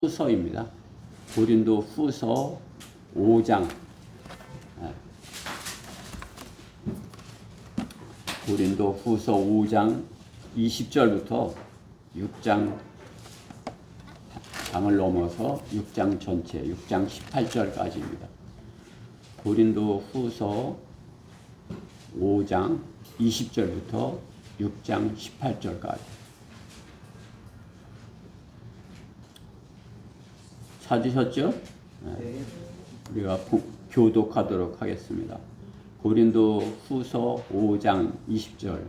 후서입니다. 고린도 후서 5장. 고린도 후서 5장 20절부터 6장 장을 넘어서 6장 전체 6장 18절까지입니다. 고린도 후서 5장 20절부터 6장 18절까지. 찾으셨죠? 네. 우리가 교독하도록 하겠습니다. 고린도 후서 5장 20절.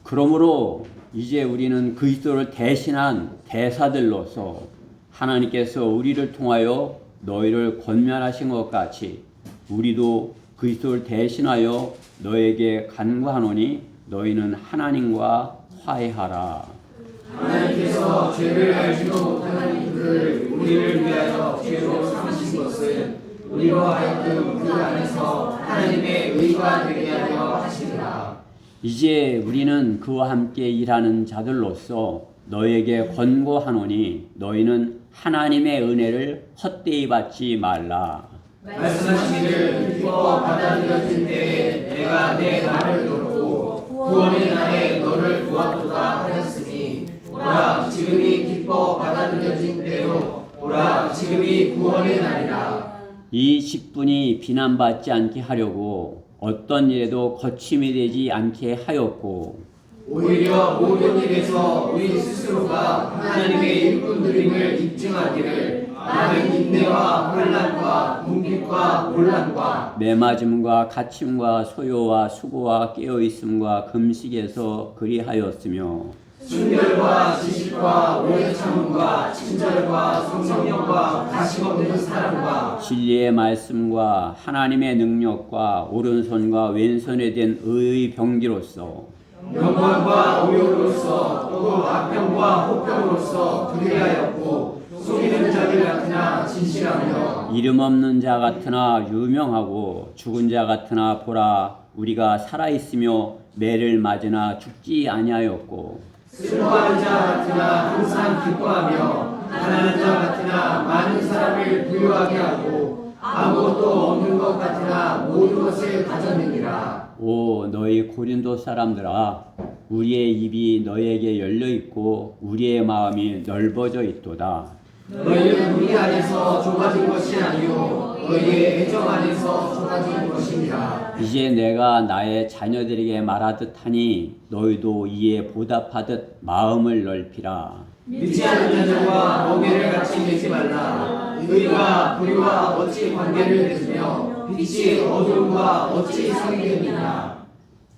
그러므로 이제 우리는 그리스도를 대신한 대사들로서 하나님께서 우리를 통하여 너희를 권면하신 것 같이 우리도 그리스도를 대신하여 너에게 간구하노니 너희는 하나님과 화해하라. 하나님께서 죄를 알지도 못하는 이들을 우리를 위하여 죄로 삼으신 것은 우리로 하여금 그 안에서 하나님의 의가 되게 하려 하시리라. 이제 우리는 그와 함께 일하는 자들로서 너에게 권고하노니 너희는 하나님의 은혜를 헛되이 받지 말라. 말씀하시기를 기뻐 받아들여진 때에 내가 내 말을 듣고 구원의 날에 너를 보았도다 하였으니 오라 지금이 기뻐 받아들여진 때요 오라 지금이 구원의 날이라. 이 직분이 비난받지 않게 하려고 어떤 일에도 거침이 되지 않게 하였고 오히려 모든 일에서 우리 스스로가 하나님의 일꾼들임을 입증하기를 나는 인내와 환난과 궁핍과 곤란과 매맞음과 갇힘과 소요와 수고와 깨어있음과 금식에서 그리하였으며 순결과 지식과 오래 참음과 친절과 성령과 가식 없는 사랑과 진리의 말씀과 하나님의 능력과 오른손과 왼손에 된 의의 병기로서 영광과 오욕으로서 또 악병과 혹병으로서 그리하였고 속이는 자들 같으나 진실하며 이름 없는 자 같으나 유명하고 죽은 자 같으나 보라 우리가 살아있으며 매를 맞으나 죽지 아니하였고 슬퍼하는 자 같으나 항상 기뻐하며 가난한 자 같으나 많은 사람을 부유하게 하고 아무것도 없는 것 같으나 모든 것을 가졌느니라. 오 너희 고린도 사람들아 우리의 입이 너희에게 열려 있고 우리의 마음이 넓어져 있도다. 너희는 우리 안에서 좁아진 것이 아니요 너희의 애정 안에서 좁아진 것입니다. 이제 내가 나의 자녀들에게 말하듯 하니 너희도 이에 보답하듯 마음을 넓히라. 믿지 않는 자들과 멍에를 같이 내지 말라. 의가 불의와 어찌 관계를 맺으며 빛이 어두움과 어찌 상의되느냐.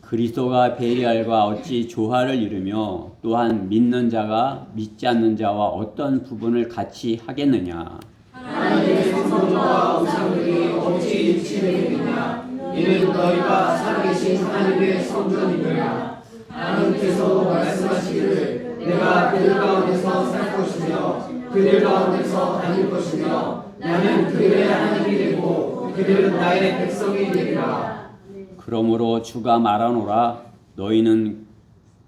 그리스도가 베리알과 어찌 조화를 이루며 또한 믿는 자가 믿지 않는 자와 어떤 부분을 같이 하겠느냐. 하나님의 성소와 우상들이 어찌 일치되느냐. 이는 너희가 살아계신 하나님의 성전이니라. 하나님께서도 말씀하시기를 내가 그들 가운데서 살 것이며 그들 가운데서 다닐 것이며 나는 그들의 하나님이 되고 그들은 나의 백성이 되리라. 그러므로 주가 말하노라 너희는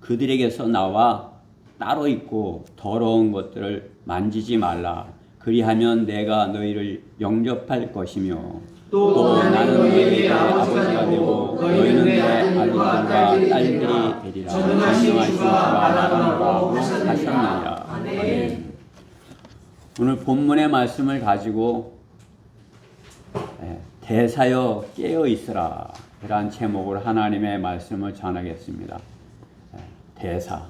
그들에게서 나와 따로 있고 더러운 것들을 만지지 말라. 그리하면 내가 너희를 영접할 것이며 또 나는 너희에게 아버지가 되고 너희는 내 아들과 딸들이 되리라. 전능하신 주가 말하노라고 하셨느니라. 아멘. 오늘 본문의 말씀을 가지고 대사여 깨어 있으라 이러한 제목으로 하나님의 말씀을 전하겠습니다. 대사,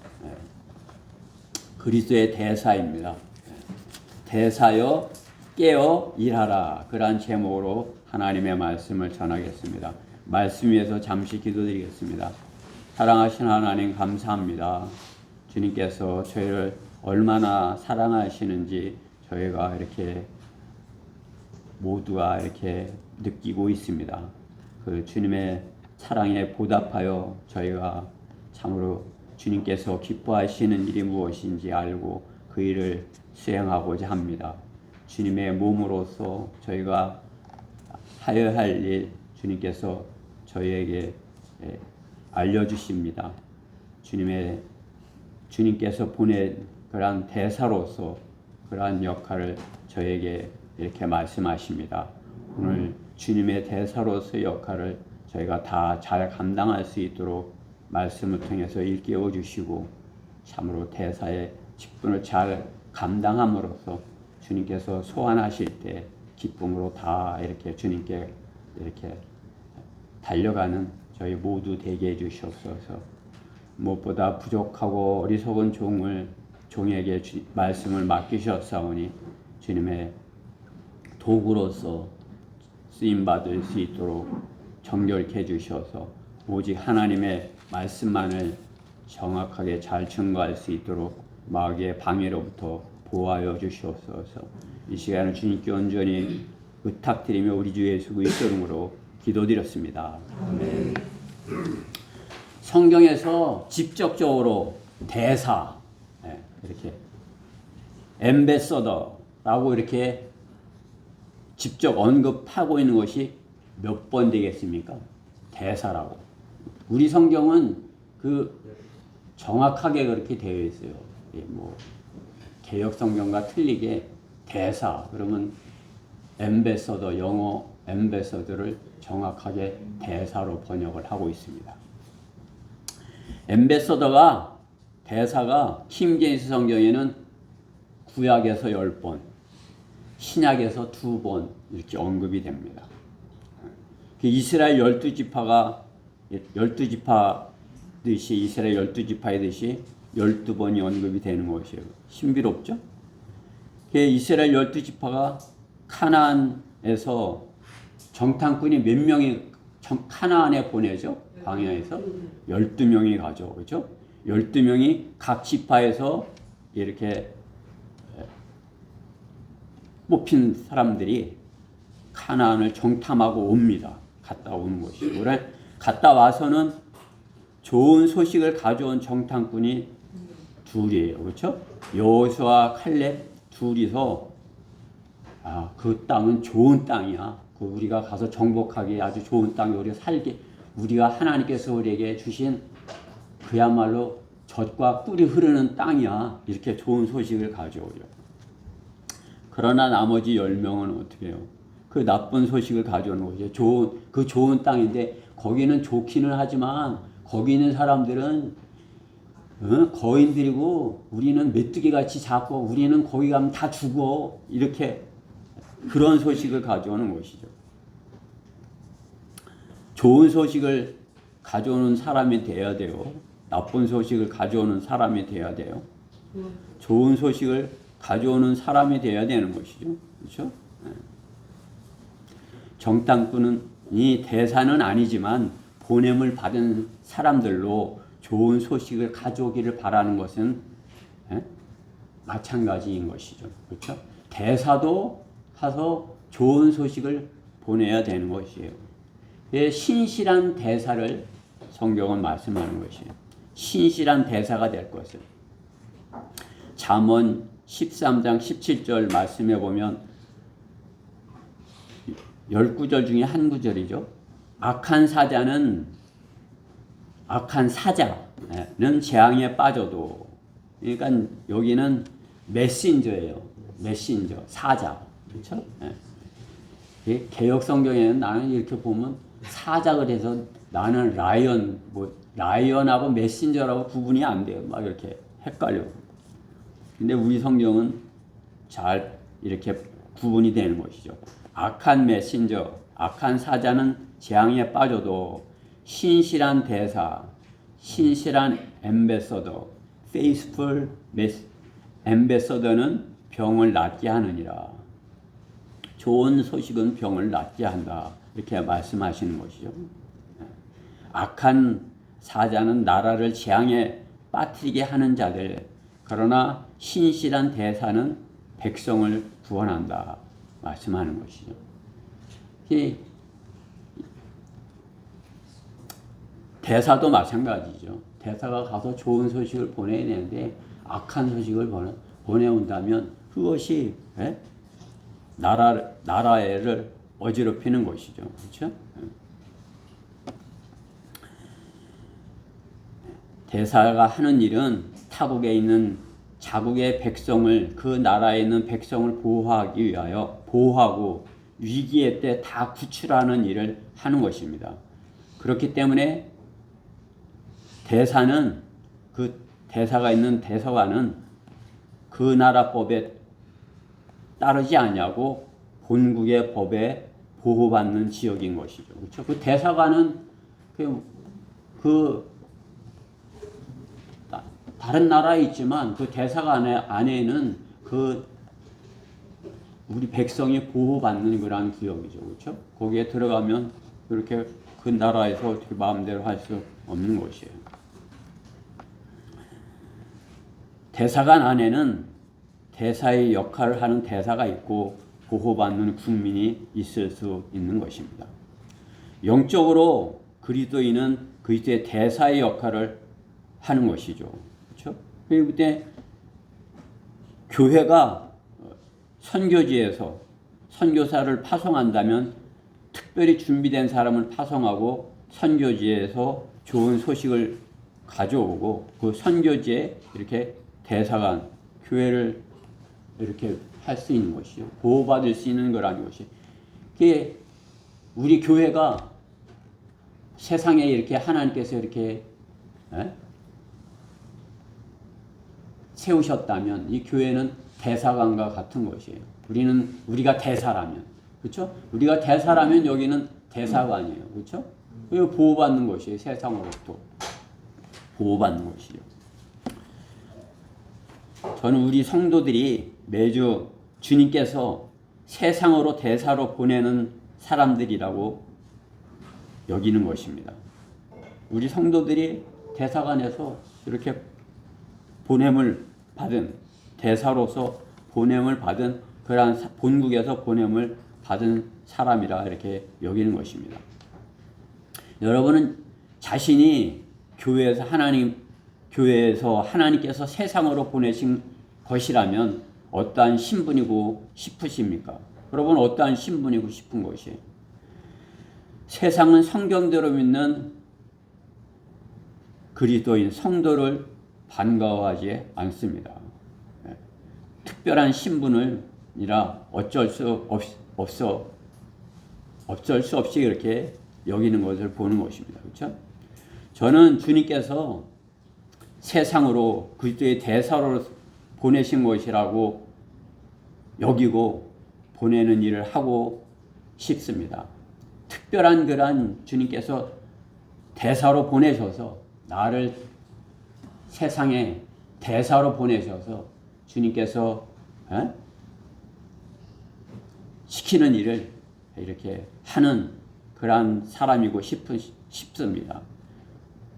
그리스도의 대사입니다. 대사여 깨어 일하라 그러한 제목으로 하나님의 말씀을 전하겠습니다. 말씀 위에서 잠시 기도드리겠습니다. 사랑하신 하나님 감사합니다. 주님께서 저희를 얼마나 사랑하시는지 저희가 이렇게 모두가 이렇게 느끼고 있습니다. 그 주님의 사랑에 보답하여 저희가 참으로 주님께서 기뻐하시는 일이 무엇인지 알고 그 일을 수행하고자 합니다. 주님의 몸으로서 저희가 하여야 할 일 주님께서 저희에게 알려주십니다. 주님께서 보낸 그러한 대사로서 그러한 역할을 저에게 이렇게 말씀하십니다. 오늘 주님의 대사로서의 역할을 저희가 다 잘 감당할 수 있도록 말씀을 통해서 일깨워 주시고 참으로 대사의 직분을 잘 감당함으로써 주님께서 소환하실 때 기쁨으로 다 이렇게 주님께 이렇게 달려가는 저희 모두 되게 해주시옵소서. 무엇보다 부족하고 어리석은 종에게 말씀을 맡기셨사오니 주님의 도구로서 쓰임받을 수 있도록 정결케 해주셔서 오직 하나님의 말씀만을 정확하게 잘 증거할 수 있도록 마귀의 방해로부터 보호하여 주시옵소서. 이 시간을 주님께 온전히 의탁드리며 우리 주 예수 그리스도 이름으로 기도드렸습니다. 아멘. 성경에서 직접적으로 대사, 이렇게 엠베서더라고 이렇게 직접 언급하고 있는 것이 몇 번 되겠습니까? 대사라고. 우리 성경은 그 정확하게 그렇게 되어 있어요. 뭐 개역 성경과 틀리게 대사 그러면 엠베서더, 영어 엠베서더를 정확하게 대사로 번역을 하고 있습니다. 엠베서더가 대사가 킹제임스 성경에는 구약에서 10번, 신약에서 2번 이렇게 언급이 됩니다. 이스라엘 12지파가 12지파듯이 이스라엘 12지파이듯이 12번이 언급이 되는 것이에요. 신비롭죠? 이스라엘 12지파가 카나안에서 정탐꾼이 몇 명이 카나안에 보내죠? 광야에서 12명이 가죠. 그렇죠? 12명이 각 지파에서 이렇게 뽑힌 사람들이 카나안을 정탐하고 옵니다. 갔다 오는 것이죠. 그래 갔다 와서는 좋은 소식을 가져온 정탐꾼이 둘이에요. 그렇죠? 여호수아와 칼렙 둘이서 그 땅은 좋은 땅이야. 그 우리가 가서 정복하기 아주 좋은 땅이 우리가 살게 우리가 하나님께서 우리에게 주신 그야말로 젖과 꿀이 흐르는 땅이야. 이렇게 좋은 소식을 가져오죠. 그러나 나머지 10명은 어떻게 해요? 그 나쁜 소식을 가져오는 거죠. 그 좋은 땅인데 거기는 좋기는 하지만 거기 있는 사람들은 거인들이고 우리는 메뚜기같이 작고 우리는 거기 가면 다 죽어. 이렇게 그런 소식을 가져오는 것이죠. 좋은 소식을 가져오는 사람이 돼야 돼요. 나쁜 소식을 가져오는 사람이 돼야 돼요. 좋은 소식을 가져오는 사람이 돼야 되는 것이죠. 그렇죠? 정탐꾼이 대사는 아니지만 보냄을 받은 사람들로 좋은 소식을 가져오기를 바라는 것은 마찬가지인 것이죠. 그렇죠? 대사도 가서 좋은 소식을 보내야 되는 것이에요. 신실한 대사를 성경은 말씀하는 것이에요. 신실한 대사가 될 것을. 잠언 13장 17절 말씀해 보면 10구절 중에 한 구절이죠. 악한 사자는 재앙에 빠져도, 그러니까 여기는 메신저예요. 메신저, 사자. 그렇죠? 개역 성경에는 나는 이렇게 보면 사자를 해서 나는 라이언하고 메신저라고 구분이 안 돼요. 막 이렇게 헷갈려. 근데 우리 성경은 잘 이렇게 구분이 되는 것이죠. 악한 메신저, 악한 사자는 재앙에 빠져도 신실한 대사, 신실한 엠베서더, faithful 엠베서더는 병을 낫게 하느니라. 좋은 소식은 병을 낫게 한다. 이렇게 말씀하시는 것이죠. 악한 사자는 나라를 재앙에 빠뜨리게 하는 자들, 그러나 신실한 대사는 백성을 구원한다. 말씀하는 것이죠. 대사도 마찬가지죠. 대사가 가서 좋은 소식을 보내야 되는데 악한 소식을 보내온다면 그것이 나라를 어지럽히는 것이죠. 그렇죠? 대사가 하는 일은 타국에 있는 자국의 백성을, 그 나라에 있는 백성을 보호하기 위하여 보호하고 위기의 때 다 구출하는 일을 하는 것입니다. 그렇기 때문에 대사는, 그 대사가 있는 대사관은 그 나라 법에 따르지 않냐고 본국의 법에 보호받는 지역인 것이죠. 그렇죠? 그 대사관은 다른 나라에 있지만 그 대사관 안에는 그 우리 백성이 보호받는 그런 구역이죠. 그렇죠? 거기에 들어가면 그렇게 그 나라에서 어떻게 마음대로 할 수 없는 것이에요. 대사관 안에는 대사의 역할을 하는 대사가 있고 보호받는 국민이 있을 수 있는 것입니다. 영적으로 그리스도인은 그리스도의 대사의 역할을 하는 것이죠. 그렇죠? 그때 교회가 선교지에서 선교사를 파송한다면 특별히 준비된 사람을 파송하고 선교지에서 좋은 소식을 가져오고 그 선교지에 이렇게 대사관, 교회를 이렇게 할 수 있는 것이요. 보호받을 수 있는 거라는 것이. 그게 우리 교회가 세상에 이렇게 하나님께서 이렇게 세우셨다면 이 교회는 대사관과 같은 것이에요. 우리가 대사라면, 그렇죠? 우리가 대사라면 여기는 대사관이에요, 그렇죠? 이거 보호받는 것이에요. 세상으로부터 보호받는 것이죠. 저는 우리 성도들이 매주 주님께서 세상으로 대사로 보내는 사람들이라고 여기는 것입니다. 우리 성도들이 대사관에서 이렇게 보냄을 받은, 대사로서 보냄을 받은, 그러한 본국에서 보냄을 받은 사람이라 이렇게 여기는 것입니다. 여러분은 자신이 교회에서 하나님께서 세상으로 보내신 것이라면 어떠한 신분이고 싶으십니까? 여러분 어떠한 신분이고 싶은 것이에요? 세상은 성경대로 믿는 그리스도인 성도를 반가워하지 않습니다. 특별한 신분이라 어쩔 수 없이 이렇게 여기는 것을 보는 것입니다. 그렇죠? 저는 주님께서 세상으로 그리스도의 대사로 보내신 것이라고 여기고 보내는 일을 하고 싶습니다. 특별한 그런 주님께서 대사로 보내셔서 나를 세상에 대사로 보내셔서 주님께서 시키는 일을 이렇게 하는 그러한 사람이고 싶습니다.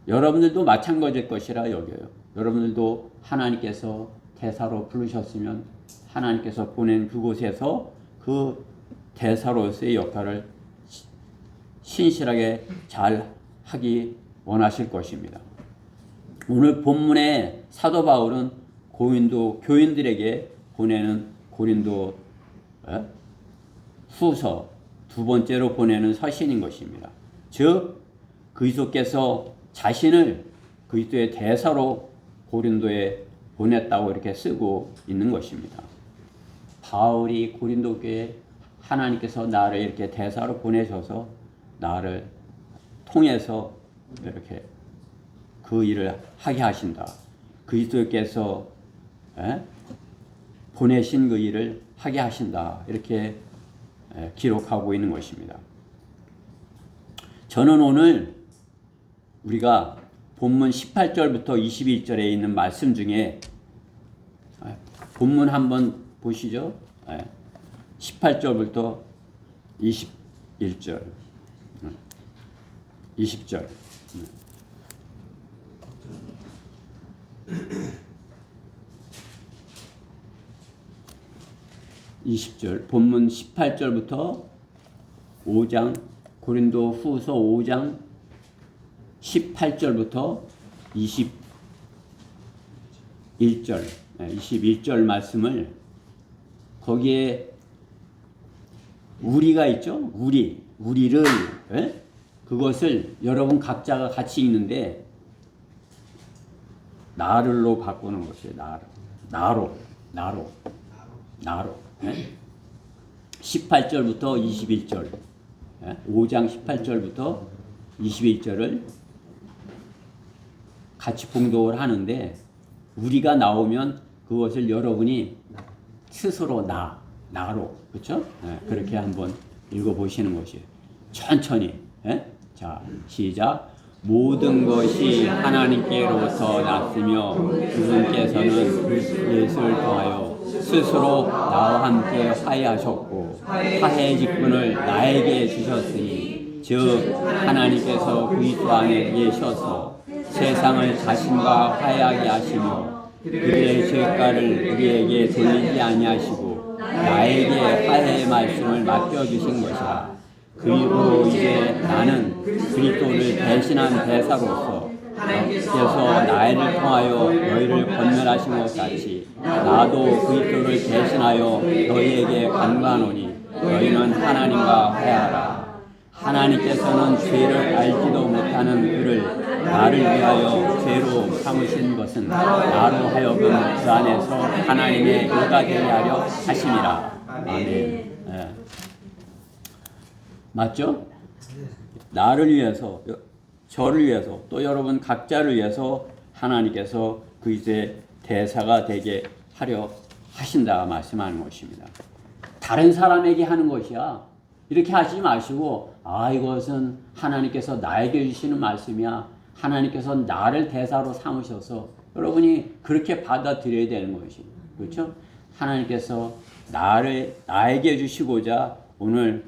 여러분들도 마찬가지일 것이라 여겨요. 여러분들도 하나님께서 대사로 부르셨으면 하나님께서 보낸 그곳에서 그 대사로서의 역할을 신실하게 잘 하기 원하실 것입니다. 오늘 본문의 사도 바울은 고린도 교인들에게 보내는 고린도 후서 두 번째로 보내는 서신인 것입니다. 즉 그리스도께서 자신을 그리스도의 대사로 고린도에 보냈다고 이렇게 쓰고 있는 것입니다. 바울이 고린도 교회에 하나님께서 나를 이렇게 대사로 보내셔서 나를 통해서 이렇게 그 일을 하게 하신다. 그리스도께서 보내신 그 일을 하게 하신다. 이렇게 기록하고 있는 것입니다. 저는 오늘 우리가 본문 18절부터 21절에 있는 말씀 중에 본문 한번 보시죠. 18절부터 21절, 20절. 20절 본문 18절부터 5장 고린도 후서 5장 18절부터 21절 말씀을 거기에 우리가 있죠. 우리를 그것을 여러분 각자가 같이 읽는데 나를로 바꾸는 것이에요. 나로. 예? 18절부터 21절. 예? 5장 18절부터 21절을 같이 봉독을 하는데 우리가 나오면 그것을 여러분이 스스로 나로 그렇죠? 예, 그렇게 한번 읽어보시는 것이에요. 천천히. 예? 자, 시작. 모든 것이 하나님께로부터 났으며 그분께서는 예수를 통하여 스스로 나와 함께 화해하셨고 화해 직분을 나에게 주셨으니 즉 하나님께서 그리스도 안에 계셔서 세상을 자신과 화해하게 하시며 그들의 죄가를 우리에게 돌리지 아니하시고 나에게 화해의 말씀을 맡겨주신 것이라. 그리고 이제 나는 그리스도를 대신한 대사로서 하나님께서 나를 통하여 너희를 권면하신 것 같이 나도 그리스도를 대신하여 너희에게 간구하노니 너희는 하나님과 화해하라. 하나님께서는 죄를 알지도 못하는 그를 나를 위하여 죄로 삼으신 것은 나로 하여금 그 안에서 하나님의 의가 되게 하려 하심이라. 아멘. 네. 맞죠? 나를 위해서, 저를 위해서, 또 여러분 각자를 위해서 하나님께서 그리스도의 대사가 되게 하려 하신다 말씀하는 것입니다. 다른 사람에게 하는 것이야. 이렇게 하지 마시고 이것은 하나님께서 나에게 주시는 말씀이야. 하나님께서 나를 대사로 삼으셔서 여러분이 그렇게 받아들여야 되는 것이 그렇죠? 하나님께서 나에게 주시고자 오늘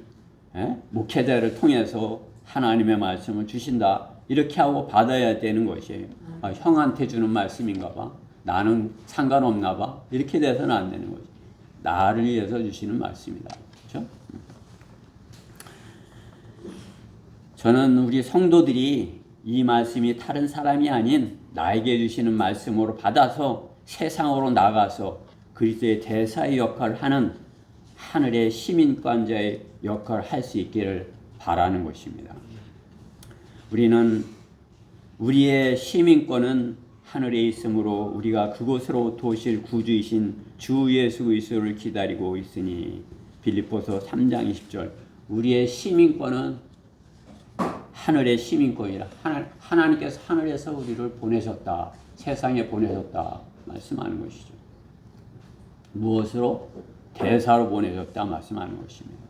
목회자를 통해서 하나님의 말씀을 주신다. 이렇게 하고 받아야 되는 것이에요. 형한테 주는 말씀인가 봐. 나는 상관없나 봐. 이렇게 돼서는 안 되는 거죠. 나를 위해서 주시는 말씀이다. 그렇죠? 저는 우리 성도들이 이 말씀이 다른 사람이 아닌 나에게 주시는 말씀으로 받아서 세상으로 나가서 그리스도의 대사의 역할을 하는 하늘의 시민권자의 역할을 할 수 있기를 바라는 것입니다. 우리는 우리의 시민권은 하늘에 있으므로 우리가 그곳으로 도실 구주이신 주 예수 그리스도를 기다리고 있으니 빌립보서 3장 20절 우리의 시민권은 하늘의 시민권이라 하나님께서 하늘에서 우리를 보내셨다. 세상에 보내셨다 말씀하는 것이죠. 무엇으로? 대사로 보내셨다 말씀하는 것입니다.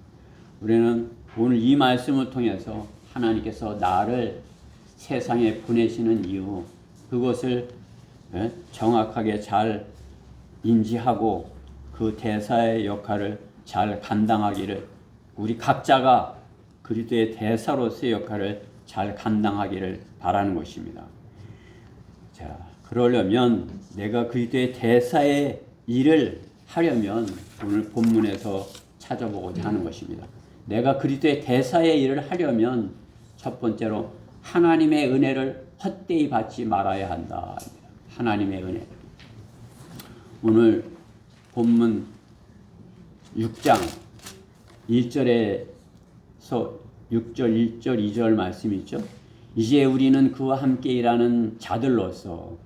우리는 오늘 이 말씀을 통해서 하나님께서 나를 세상에 보내시는 이유 그것을 정확하게 잘 인지하고 그 대사의 역할을 잘 감당하기를 우리 각자가 그리스도의 대사로서의 역할을 잘 감당하기를 바라는 것입니다. 자, 그러려면 내가 그리스도의 대사의 일을 하려면 오늘 본문에서 찾아보고자 하는 것입니다. 내가 그리스도의 대사의 일을 하려면 첫 번째로 하나님의 은혜를 헛되이 받지 말아야 한다. 하나님의 은혜. 오늘 본문 6장 1절에서 6절, 1절, 2절 말씀이 있죠. 이제 우리는 그와 함께 일하는 자들로서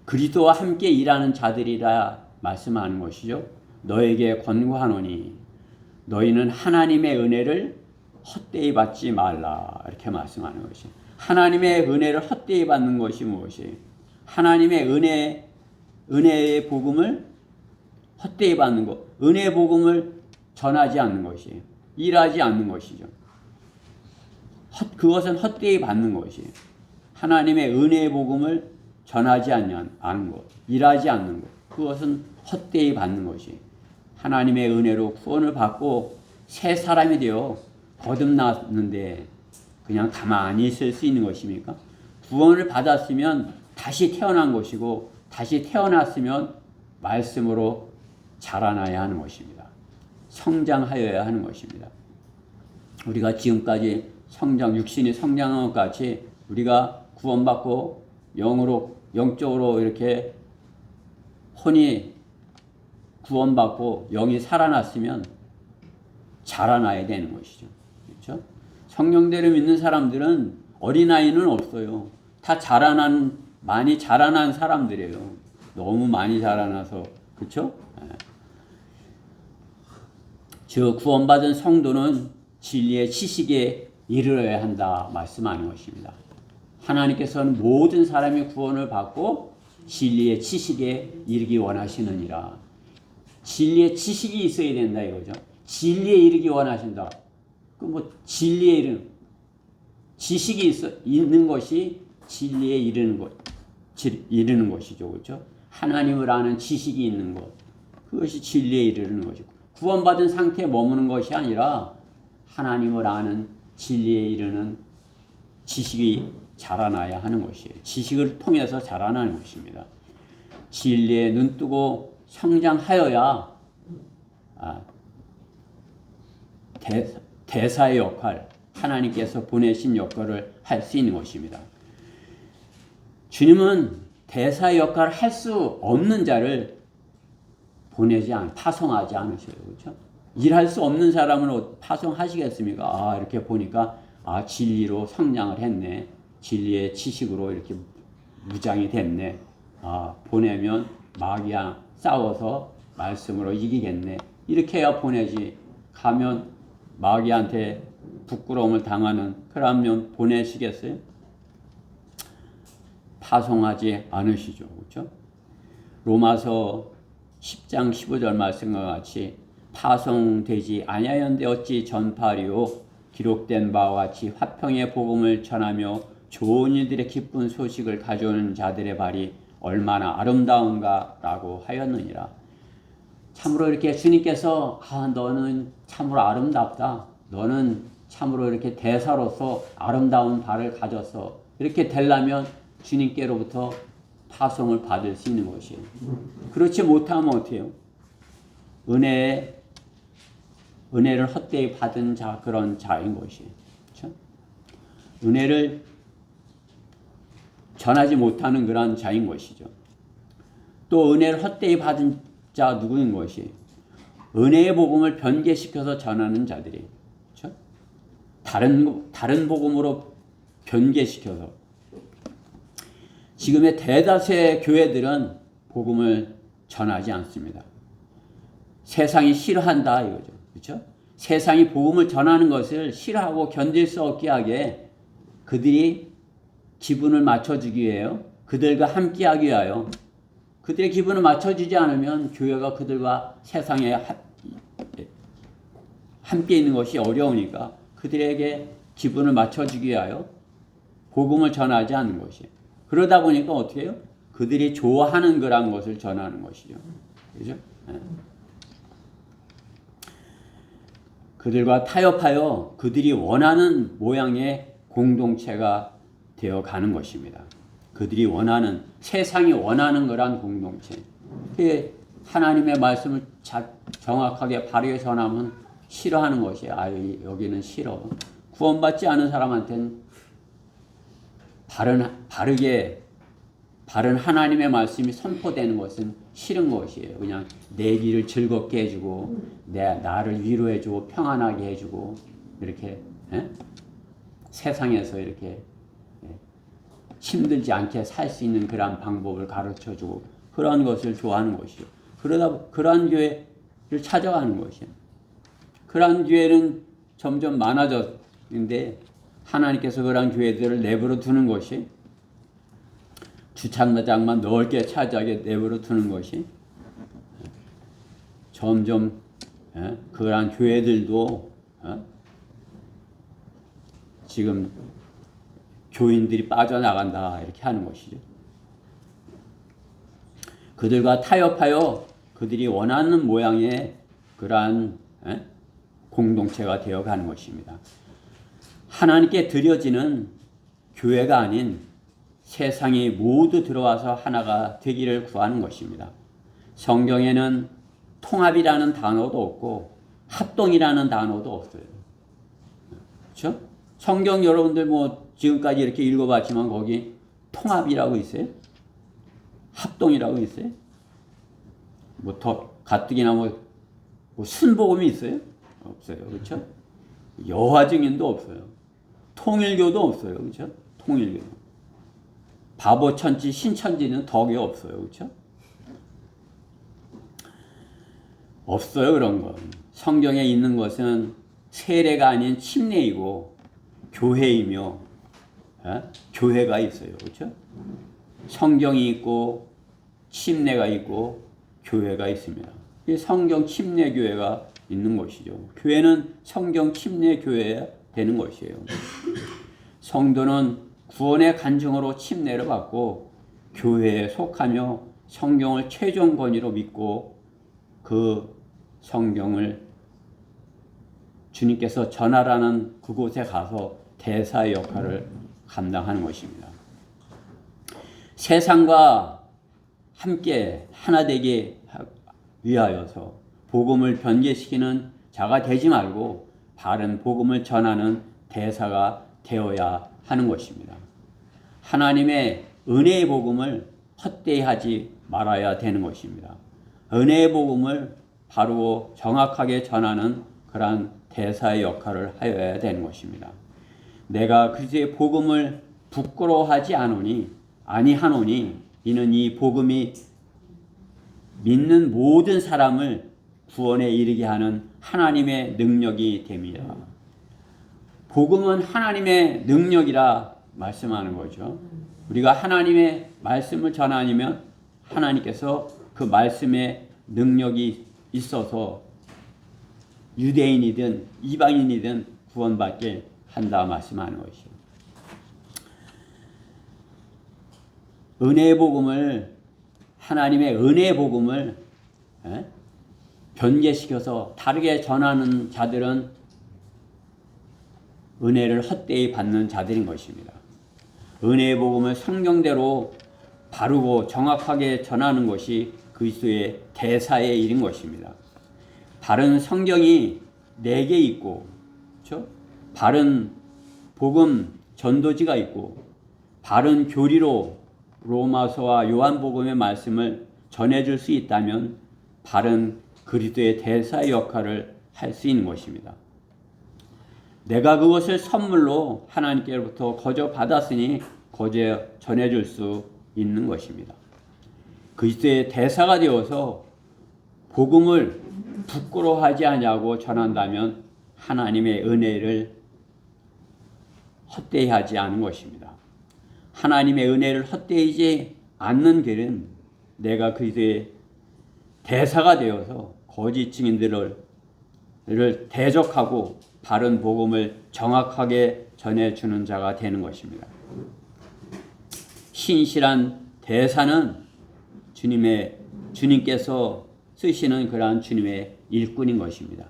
그리스도와 함께 일하는 자들이라 말씀하는 것이죠. 너에게 권고하노니 너희는 하나님의 은혜를 헛되이 받지 말라. 이렇게 말씀하는 것이. 하나님의 은혜를 헛되이 받는 것이 무엇이에요? 하나님의 은혜의 복음을 헛되이 받는 것. 은혜의 복음을 전하지 않는 것이에요. 일하지 않는 것이죠. 그것은 헛되이 받는 것이에요. 하나님의 은혜의 복음을 전하지 않는 것. 일하지 않는 것. 그것은 헛되이 받는 것이에요. 하나님의 은혜로 구원을 받고 새 사람이 되어 거듭났는데 그냥 가만히 있을 수 있는 것입니까? 구원을 받았으면 다시 태어난 것이고 다시 태어났으면 말씀으로 자라나야 하는 것입니다. 성장하여야 하는 것입니다. 우리가 지금까지 육신이 성장한 것 같이 우리가 구원받고 영적으로 이렇게 혼이 구원받고 영이 살아났으면 자라나야 되는 것이죠. 그렇죠? 성령대로 믿는 사람들은 어린아이는 없어요. 다 많이 자라난 사람들이에요. 너무 많이 자라나서 그렇죠? 즉 구원받은 성도는 진리의 지식에 이르러야 한다 말씀하는 것입니다. 하나님께서는 모든 사람이 구원을 받고 진리의 지식에 이르기 원하시느니라. 진리의 지식이 있어야 된다 이거죠. 진리에 이르기 원하신다. 그 뭐 진리에 이르는 지식이 있는 것이 진리에 이르는 것이죠, 그렇죠? 하나님을 아는 지식이 있는 것, 그것이 진리에 이르는 것이고, 구원받은 상태에 머무는 것이 아니라 하나님을 아는 진리에 이르는 지식이 자라나야 하는 것이에요. 지식을 통해서 자라나는 것입니다. 진리에 눈뜨고 성장하여야 대사의 역할, 하나님께서 보내신 역할을 할 수 있는 것입니다. 주님은 대사의 역할을 할 수 없는 자를 파송하지 않으셔요. 그렇죠? 일할 수 없는 사람을 파송하시겠습니까? 이렇게 보니까 진리로 성장을 했네. 진리의 지식으로 이렇게 무장이 됐네. 보내면 마귀와 싸워서 말씀으로 이기겠네. 이렇게 해야 보내지. 가면 마귀한테 부끄러움을 당하는 그러면 보내시겠어요? 파송하지 않으시죠. 그렇죠? 로마서 10장 15절 말씀과 같이 파송되지 아니하였는데 어찌 전파하리요? 기록된 바와 같이 화평의 복음을 전하며 좋은 일들의 기쁜 소식을 가져오는 자들의 발이 얼마나 아름다운가라고 하였느니라. 참으로 이렇게 주님께서 너는 참으로 아름답다. 너는 참으로 이렇게 대사로서 아름다운 발을 가졌어. 이렇게 되려면 주님께로부터 파송을 받을 수 있는 것이에요. 그렇지 못하면 어떻게 해요? 은혜를 헛되이 받은 그런 자인 것이에요. 그렇죠? 은혜를 전하지 못하는 그런 자인 것이죠. 또 은혜를 헛되이 받은 자 누구인 것이? 은혜의 복음을 변개시켜서 전하는 자들이. 그렇죠? 다른 복음으로 변개시켜서. 지금의 대다수의 교회들은 복음을 전하지 않습니다. 세상이 싫어한다 이거죠. 그렇죠? 세상이 복음을 전하는 것을 싫어하고 견딜 수 없게 하게 그들이 기분을 맞춰주기 위해요. 그들과 함께하기 위하여. 그들의 기분을 맞춰주지 않으면 교회가 그들과 세상에 함께 있는 것이 어려우니까 그들에게 기분을 맞춰주기 위하여 복음을 전하지 않는 것이에요. 그러다 보니까 어떻게 해요? 그들이 좋아하는 그런 것을 전하는 것이죠. 그죠? 그들과 타협하여 그들이 원하는 모양의 공동체가 되어 가는 것입니다. 그들이 원하는, 세상이 원하는 거란 공동체. 하나님의 말씀을 정확하게 바르게 전하면 싫어하는 것이 여기는 싫어. 구원받지 않은 사람한테는 바른 하나님의 말씀이 선포되는 것은 싫은 것이에요. 그냥 내 길을 즐겁게 해주고 나를 위로해주고 평안하게 해주고 이렇게 세상에서 이렇게 힘들지 않게 살 수 있는 그러한 방법을 가르쳐주고 그러한 것을 좋아하는 것이죠. 그러한 교회를 찾아가는 것이에요. 그러한 교회는 점점 많아졌는데 하나님께서 그러한 교회들을 내버려 두는 것이 주차장만 넓게 차지하게 내버려 두는 것이 점점 그러한 교회들도 지금 교인들이 빠져나간다 이렇게 하는 것이죠. 그들과 타협하여 그들이 원하는 모양의 그러한 공동체가 되어가는 것입니다. 하나님께 드려지는 교회가 아닌 세상이 모두 들어와서 하나가 되기를 구하는 것입니다. 성경에는 통합이라는 단어도 없고 합동이라는 단어도 없어요. 그렇죠? 성경 여러분들 지금까지 이렇게 읽어봤지만 거기 통합이라고 있어요? 합동이라고 있어요? 더 가뜩이나 순복음이 있어요? 없어요. 그렇죠? 여화증인도 없어요. 통일교도 없어요. 그렇죠? 통일교. 바보천지, 신천지는 덕이 없어요. 그렇죠? 없어요. 그런 건. 성경에 있는 것은 세례가 아닌 침례이고 교회이며 교회가 있어요. 그렇죠? 성경이 있고 침례가 있고 교회가 있습니다. 이 성경 침례 교회가 있는 것이죠. 교회는 성경 침례 교회가 되는 것이에요. 성도는 구원의 간증으로 침례를 받고 교회에 속하며 성경을 최종 권위로 믿고 그 성경을 주님께서 전하라는 그곳에 가서 대사의 역할을 감당하는 것입니다. 세상과 함께 하나 되게 위하여서 복음을 변개시키는 자가 되지 말고 바른 복음을 전하는 대사가 되어야 하는 것입니다. 하나님의 은혜의 복음을 헛되이 하지 말아야 되는 것입니다. 은혜의 복음을 바르고 정확하게 전하는 그러한 대사의 역할을 하여야 되는 것입니다. 내가 그리스도의 복음을 부끄러워하지 아니하노니 이는 이 복음이 믿는 모든 사람을 구원에 이르게 하는 하나님의 능력이 됩니다. 복음은 하나님의 능력이라 말씀하는 거죠. 우리가 하나님의 말씀을 전하면 하나님께서 그 말씀에 능력이 있어서 유대인이든 이방인이든 구원받게 한다 말씀하는 것이죠. 은혜의 복음을 하나님의 은혜의 복음을 변개시켜서 다르게 전하는 자들은 은혜를 헛되이 받는 자들인 것입니다. 은혜의 복음을 성경대로 바르고 정확하게 전하는 것이 그리스도의 대사의 일인 것입니다. 바른 성경이 4개 있고, 그렇죠? 바른 복음 전도지가 있고, 바른 교리로 로마서와 요한복음의 말씀을 전해줄 수 있다면 바른 그리스도의 대사의 역할을 할 수 있는 것입니다. 내가 그것을 선물로 하나님께로부터 거저 받았으니 거저 전해줄 수 있는 것입니다. 그리스도의 대사가 되어서 복음을 부끄러워하지 않냐고 전한다면 하나님의 은혜를 헛되이 하지 않은 것입니다. 하나님의 은혜를 헛되이지 않는 길은 내가 그리스도의 대사가 되어서 거짓 증인들을 대적하고 바른 복음을 정확하게 전해주는 자가 되는 것입니다. 신실한 대사는 주님께서 쓰시는 그러한 주님의 일꾼인 것입니다.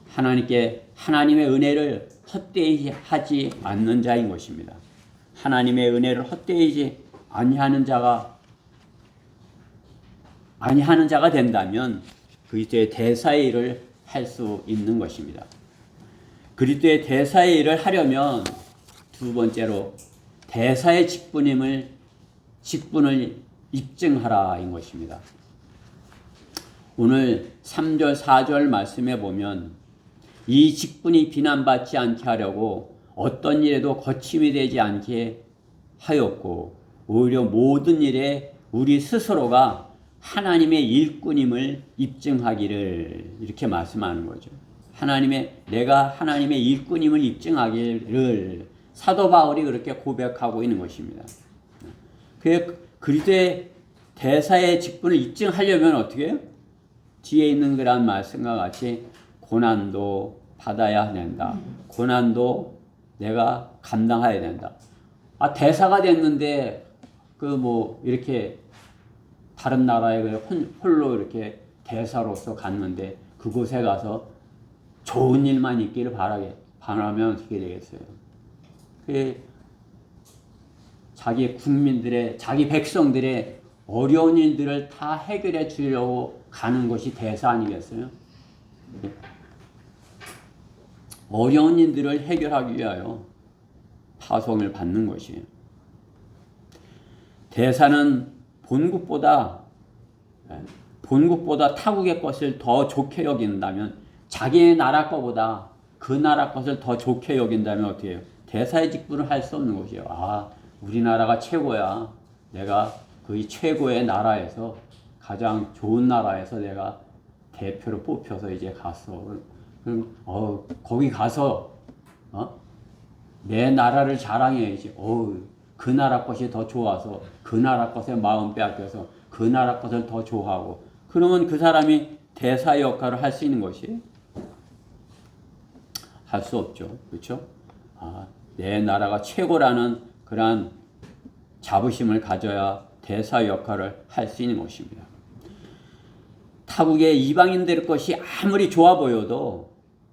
하나님의 은혜를 헛되이 하지 않는 자인 것입니다. 하나님의 은혜를 헛되이지 아니하는 자가 된다면 그리스도의 대사의 일을 할 수 있는 것입니다. 그리스도의 대사의 일을 하려면 두 번째로 대사의 직분을 입증하라인 것입니다. 오늘 3절 4절 말씀에 보면 이 직분이 비난받지 않게 하려고 어떤 일에도 거침이 되지 않게 하였고 오히려 모든 일에 우리 스스로가 하나님의 일꾼임을 입증하기를 이렇게 말씀하는 거죠. 내가 하나님의 일꾼임을 입증하기를 사도 바울이 그렇게 고백하고 있는 것입니다. 그리스도의 대사의 직분을 입증하려면 어떻게 해요? 뒤에 있는 그런 말씀과 같이 고난도 받아야 된다. 고난도 내가 감당해야 된다. 대사가 됐는데 이렇게 다른 나라에 홀로 이렇게 대사로서 갔는데 그곳에 가서 좋은 일만 있기를 바라면 어떻게 되겠어요? 자기 국민들의, 자기 백성들의 어려운 일들을 다 해결해 주려고 가는 것이 대사 아니겠어요? 어려운 일들을 해결하기 위하여 파송을 받는 것이에요. 대사는 본국보다 타국의 것을 더 좋게 여긴다면 자기의 나라 것보다 그 나라 것을 더 좋게 여긴다면 어떻게 해요? 대사의 직분을 할 수 없는 것이에요. 우리나라가 최고야. 내가 그 최고의 나라에서 가장 좋은 나라에서 내가 대표로 뽑혀서 이제 갔어. 그럼 거기 가서 내 나라를 자랑해야지. 그 나라 것이 더 좋아서 그 나라 것에 마음 빼앗겨서 그 나라 것을 더 좋아하고 그러면 그 사람이 대사 역할을 할 수 있는 것이 할 수 없죠. 그렇죠? 내 나라가 최고라는 그러한 자부심을 가져야 대사 역할을 할 수 있는 것입니다. 타국의 이방인들 것이 아무리 좋아 보여도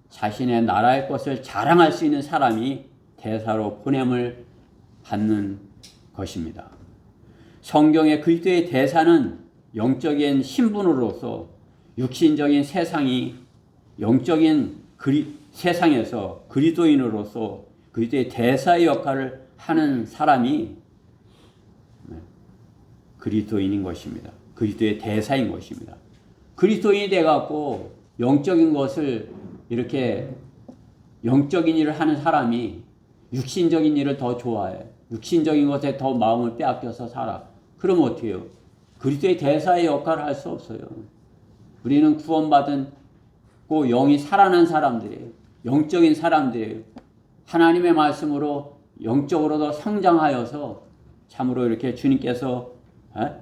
자신의 나라의 것을 자랑할 수 있는 사람이 대사로 보냄을 받는 것입니다. 성경의 그리스도의 대사는 영적인 신분으로서 육신적인 세상이 영적인 세상에서 그리스도인으로서 그리스도의 대사의 역할을 하는 사람이 그리스도인인 것입니다. 그리스도의 대사인 것입니다. 그리스도인이 돼갖고 영적인 것을 이렇게 영적인 일을 하는 사람이 육신적인 일을 더 좋아해. 육신적인 것에 더 마음을 빼앗겨서 살아. 그러면 어떻게 해요? 그리스도의 대사의 역할을 할 수 없어요. 우리는 구원받은 영이 살아난 사람들이에요. 영적인 사람들이에요. 하나님의 말씀으로 영적으로도 성장하여서 참으로 이렇게 주님께서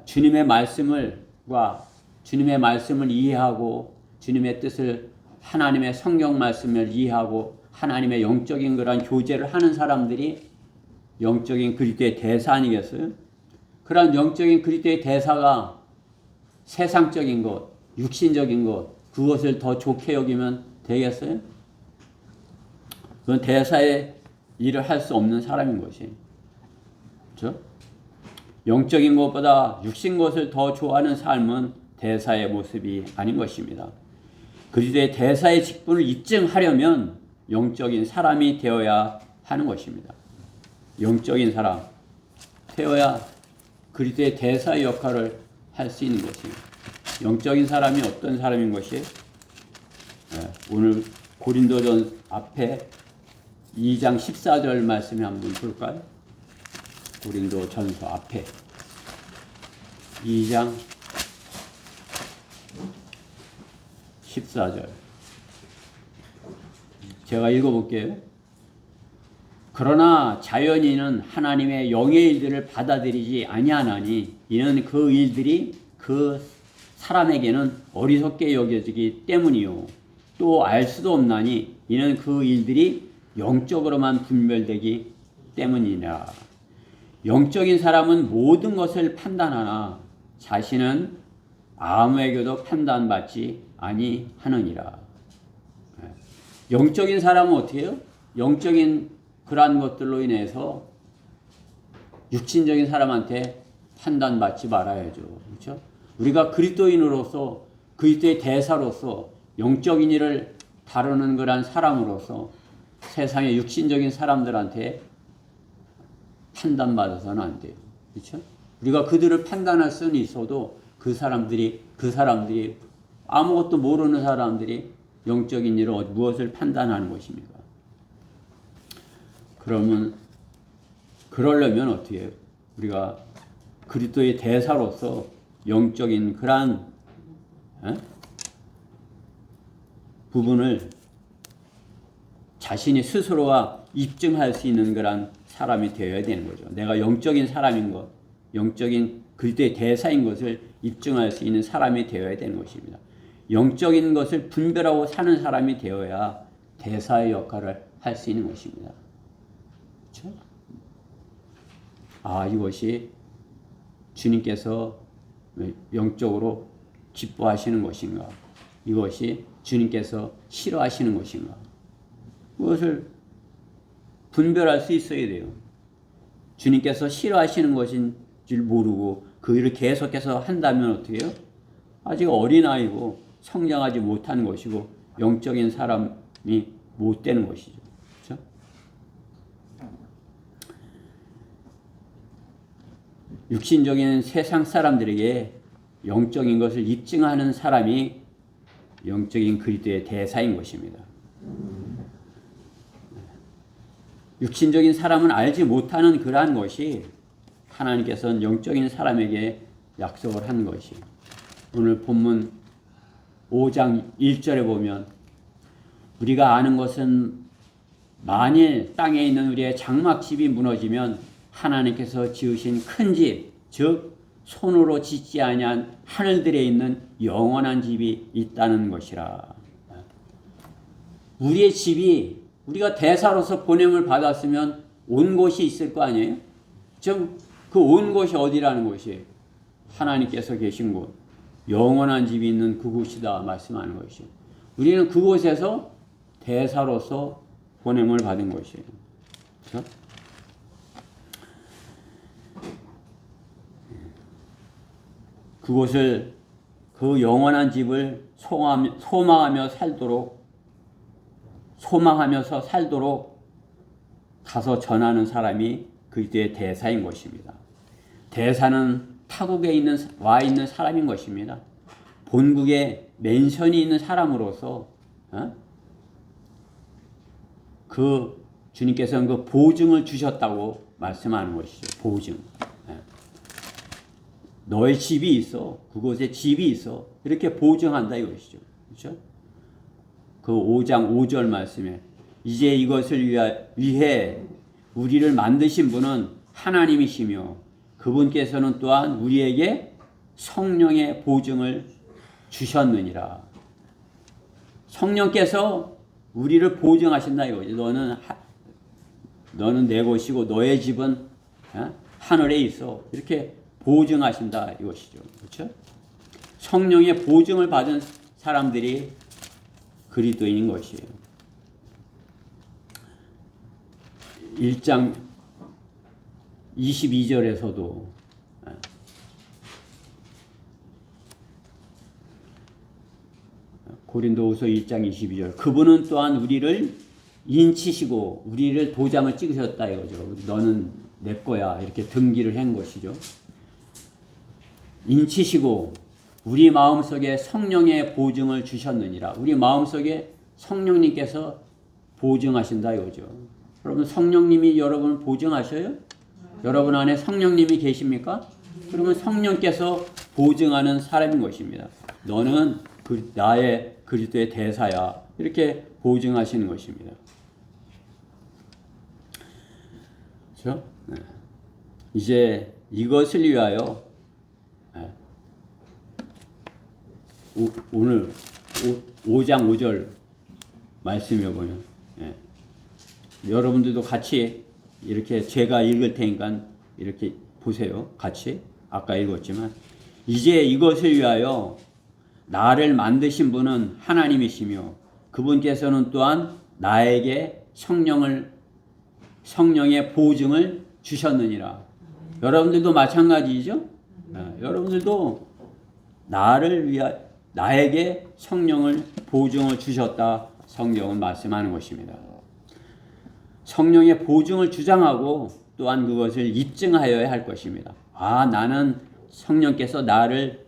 주님의 말씀을 이해하고 주님의 뜻을 하나님의 성경 말씀을 이해하고 하나님의 영적인 그런 교제를 하는 사람들이 영적인 그리스도의 대사 아니겠어요? 그런 영적인 그리스도의 대사가 세상적인 것, 육신적인 것, 그것을 더 좋게 여기면 되겠어요? 그건 대사의 일을 할 수 없는 사람인 것이. 그렇죠? 영적인 것보다 육신 것을 더 좋아하는 삶은 대사의 모습이 아닌 것입니다. 그리스도의 대사의 직분을 입증하려면 영적인 사람이 되어야 하는 것입니다. 영적인 사람 되어야 그리스도의 대사의 역할을 할 수 있는 것입니다. 영적인 사람이 어떤 사람인 것이 오늘 고린도전 앞에 2장 14절 말씀에 한번 볼까요? 고린도전서 앞에 2장 14절 제가 읽어볼게요. 그러나 자연인은 하나님의 영의 일들을 받아들이지 아니하나니 이는 그 일들이 그 사람에게는 어리석게 여겨지기 때문이요 또 알 수도 없나니 이는 그 일들이 영적으로만 분별되기 때문이라. 영적인 사람은 모든 것을 판단하나 자신은 아무에게도 판단받지 아니하느니라. 영적인 사람은 어떻게 해요? 영적인 그러한 것들로 인해서 육신적인 사람한테 판단받지 말아야죠. 그렇죠? 우리가 그리스도인으로서 그리스도의 대사로서 영적인 일을 다루는 그러한 사람으로서 세상의 육신적인 사람들한테 판단받아서는 안 돼요. 그렇죠? 우리가 그들을 판단할 수는 있어도 그 사람들이 아무것도 모르는 사람들이 영적인 일을 무엇을 판단하는 것입니까? 그러려면 어떻게 해요? 우리가 그리스도의 대사로서 영적인 그러한 부분을 자신이 스스로가 입증할 수 있는 그런 사람이 되어야 되는 거죠. 내가 영적인 사람인 것, 영적인 그리스도의 대사인 것을 입증할 수 있는 사람이 되어야 되는 것입니다. 영적인 것을 분별하고 사는 사람이 되어야 대사의 역할을 할 수 있는 것입니다. 그렇죠? 이것이 주님께서 영적으로 기뻐하시는 것인가? 이것이 주님께서 싫어하시는 것인가? 그것을 분별할 수 있어야 돼요. 주님께서 싫어하시는 것인 줄 모르고 그 일을 계속해서 한다면 어떻게 해요? 아직 어린아이고 성장하지 못한 것이고 영적인 사람이 못 되는 것이죠. 그렇죠? 육신적인 세상 사람들에게 영적인 것을 입증하는 사람이 영적인 그리스도의 대사인 것입니다. 육신적인 사람은 알지 못하는 그러한 것이 하나님께서는 영적인 사람에게 약속을 한 것이 오늘 본문 5장 1절에 보면 우리가 아는 것은 만일 땅에 있는 우리의 장막집이 무너지면 하나님께서 지으신 큰 집, 즉 손으로 짓지 아니한 하늘들에 있는 영원한 집이 있다는 것이라. 우리의 집이 우리가 대사로서 보냄을 받았으면 온 곳이 있을 거 아니에요? 즉 그 온 곳이 어디라는 것이 하나님께서 계신 곳, 영원한 집이 있는 그곳이다 말씀하는 것이요. 우리는 그곳에서 대사로서 보냄을 받은 것이에요. 그렇죠? 그곳을 그 영원한 집을 소망하면서 살도록 가서 전하는 사람이 그리스도의 대사인 것입니다. 대사는 타국에 와 있는 사람인 것입니다. 본국에 맨션이 있는 사람으로서 그 주님께서는 그 보증을 주셨다고 말씀하는 것이죠. 보증. 너의 집이 있어. 그곳에 집이 있어. 이렇게 보증한다 이것이죠. 그렇죠? 그 5장 5절 말씀에 이제 이것을 위해 우리를 만드신 분은 하나님이시며 그분께서는 또한 우리에게 성령의 보증을 주셨느니라. 성령께서 우리를 보증하신다 이거지. 너는 내 것이고 너의 집은 하늘에 있어. 이렇게 보증하신다 이것이죠. 그렇죠? 성령의 보증을 받은 사람들이 그리스도인인 것이에요. 1장 22절에서도 고린도후서 1장 22절 그분은 또한 우리를 인치시고 우리를 도장을 찍으셨다 이거죠. 너는 내 거야 이렇게 등기를 한 것이죠. 인치시고 우리 마음속에 성령의 보증을 주셨느니라. 우리 마음속에 성령님께서 보증하신다 이거죠. 여러분 성령님이 여러분을 보증하셔요? 여러분 안에 성령님이 계십니까? 그러면 성령께서 보증하는 사람인 것입니다. 너는 나의 그리스도의 대사야. 이렇게 보증하시는 것입니다. 그렇죠? 이제 이것을 위하여 오늘 5장 5절 말씀해 보면 여러분들도 같이 이렇게 제가 읽을 테니까 이렇게 보세요. 같이 아까 읽었지만 이제 이것을 위하여 나를 만드신 분은 하나님이시며 그분께서는 또한 나에게 성령의 보증을 주셨느니라. 여러분들도 마찬가지죠? 여러분들도 나에게 성령을 보증을 주셨다 성경은 말씀하는 것입니다. 성령의 보증을 주장하고 또한 그것을 입증하여야 할 것입니다. 나는 성령께서 나를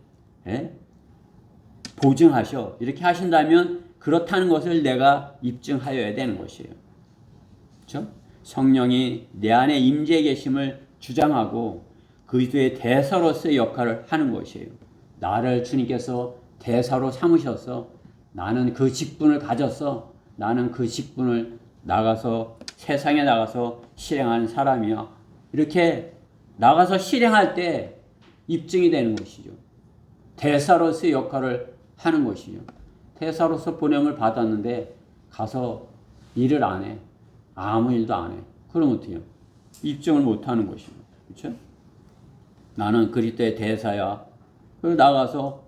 보증하셔 이렇게 하신다면 그렇다는 것을 내가 입증하여야 되는 것이에요. 그렇죠? 성령이 내 안에 임재해 계심을 주장하고 그리스도의 대사로서의 역할을 하는 것이에요. 나를 주님께서 대사로 삼으셔서 나는 그 직분을 가졌어. 나는 그 직분을 세상에 나가서 실행하는 사람이야. 이렇게 나가서 실행할 때 입증이 되는 것이죠. 대사로서의 역할을 하는 것이죠. 대사로서 보냄을 받았는데 가서 일을 안 해. 아무 일도 안 해. 그럼 어떻게 해요? 입증을 못 하는 것이죠. 그렇죠? 나는 그리스도의 대사야. 그리고 나가서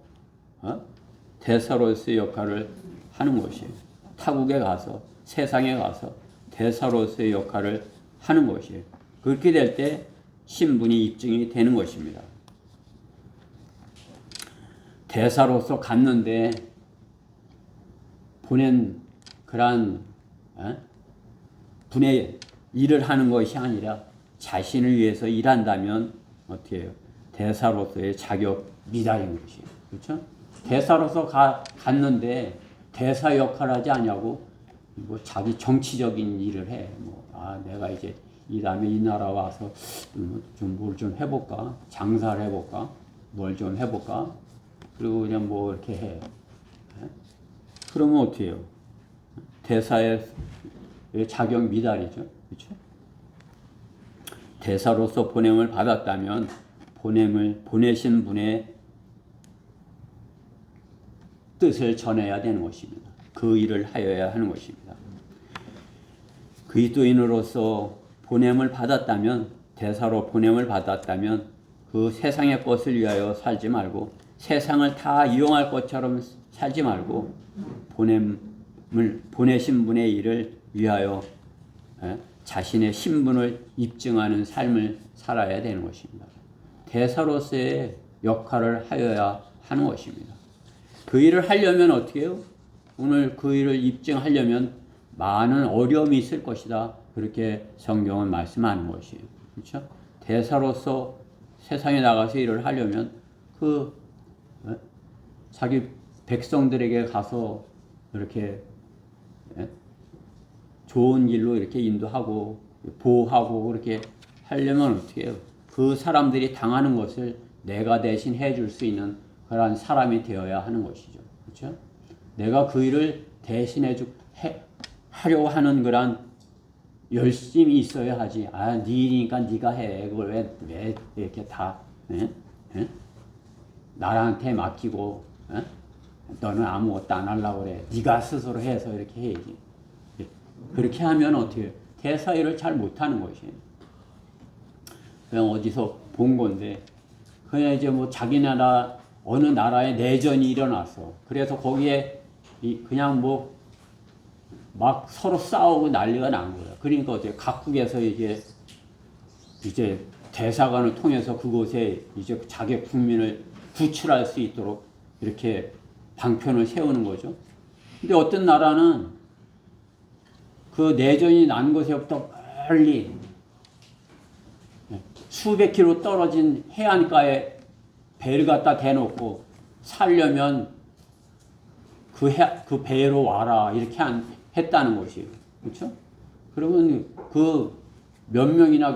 대사로서의 역할을 하는 것이에요. 타국에 가서 세상에 가서 대사로서의 역할을 하는 것이에요. 그렇게 될 때 신분이 입증이 되는 것입니다. 대사로서 갔는데 보낸 그러한 분의 일을 하는 것이 아니라 자신을 위해서 일한다면 어떻게 해요? 대사로서의 자격 미달인 것이에요. 그렇죠? 대사로서 갔는데 대사 역할을 하지 않냐고 자기 정치적인 일을 해. 내가 이제 이 다음에 이 나라 와서 뭘 좀 해볼까? 장사를 해볼까? 뭘 좀 해볼까? 그리고 그냥 이렇게 해. 그러면 어떻게 해요? 대사의 자격 미달이죠. 그렇죠? 대사로서 보냄을 받았다면 보내신 분의 뜻을 전해야 되는 것입니다. 그 일을 하여야 하는 것입니다. 그리스도인으로서 보냄을 받았다면, 대사로 보냄을 받았다면 그 세상의 것을 위하여 살지 말고 세상을 다 이용할 것처럼 살지 말고 보내신 분의 일을 위하여 자신의 신분을 입증하는 삶을 살아야 되는 것입니다. 대사로서의 역할을 하여야 하는 것입니다. 그 일을 하려면 어떻게 해요? 오늘 그 일을 입증하려면 많은 어려움이 있을 것이다. 그렇게 성경은 말씀하는 것이에요. 그렇죠? 대사로서 세상에 나가서 일을 하려면 자기 백성들에게 가서 이렇게 좋은 길로 이렇게 인도하고 보호하고 그렇게 하려면 어떻게 해요? 그 사람들이 당하는 것을 내가 대신 해줄 수 있는 그러한 사람이 되어야 하는 것이죠. 그렇죠? 내가 그 일을 대신해 하려고 하는 그런 열심이 있어야 하지. 네 일이니까 네가 해. 그걸 왜 이렇게 다 나한테 맡기고 너는 아무것도 안 하려고 그래. 네가 스스로 해서 이렇게 해야지. 그렇게 하면 어떻게 해요? 대사 일을 잘 못하는 것이에요. 그냥 어디서 본 건데 그냥 이제 뭐 자기 나라 어느 나라에 내전이 일어났어. 그래서 거기에 그냥 뭐 막 서로 싸우고 난리가 난 거야. 그러니까 어떻게 각국에서 이제 대사관을 통해서 그곳에 이제 자기 국민을 구출할 수 있도록 이렇게 방편을 세우는 거죠. 근데 어떤 나라는 그 내전이 난 곳에부터 멀리 수백 킬로 떨어진 해안가에 배를 갖다 대놓고 살려면 그 배로 와라 이렇게 했다는 것이에요. 그렇죠? 그러면 그 몇 명이나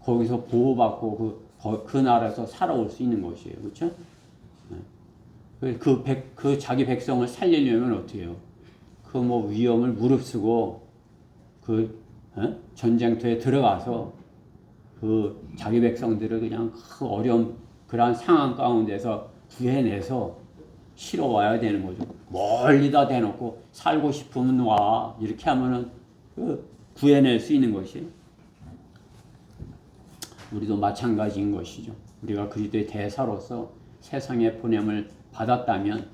거기서 보호받고 그 나라에서 살아올 수 있는 것이에요. 그렇죠? 그 자기 백성을 살리려면 어떻게 해요? 그 뭐 위험을 무릅쓰고 전쟁터에 들어가서 그 자기 백성들을 그냥 그 어려운 그러한 상황 가운데서 구해내서 실어와야 되는 거죠. 멀리다 대놓고 살고 싶으면 와 이렇게 하면은 구해낼 수 있는 것이에요. 우리도 마찬가지인 것이죠. 우리가 그리스도의 대사로서 세상에 보냄을 받았다면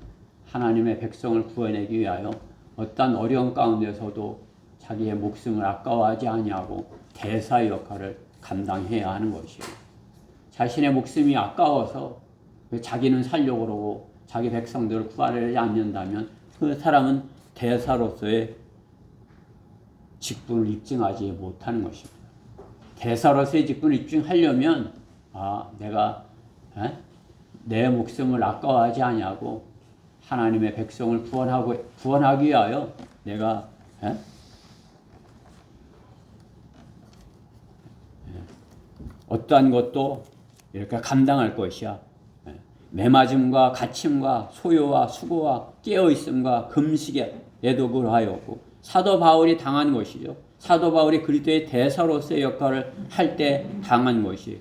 하나님의 백성을 구해내기 위하여 어떤 어려운 가운데서도 자기의 목숨을 아까워하지 아니하고 대사의 역할을 감당해야 하는 것이에요. 자신의 목숨이 아까워서 자기는 살려고 그러고 자기 백성들을 구하려지 않는다면 그 사람은 대사로서의 직분을 입증하지 못하는 것입니다. 대사로서의 직분을 입증하려면 내가 내 목숨을 아까워하지 아니하고 하나님의 백성을 구원하기 위하여 내가 어떠한 것도 이렇게 감당할 것이야. 매맞음과 갇힘과 소요와 수고와 깨어있음과 금식에도 그러하였고 사도 바울이 당한 것이죠. 사도 바울이 그리스도의 대사로서의 역할을 할 때 당한 것이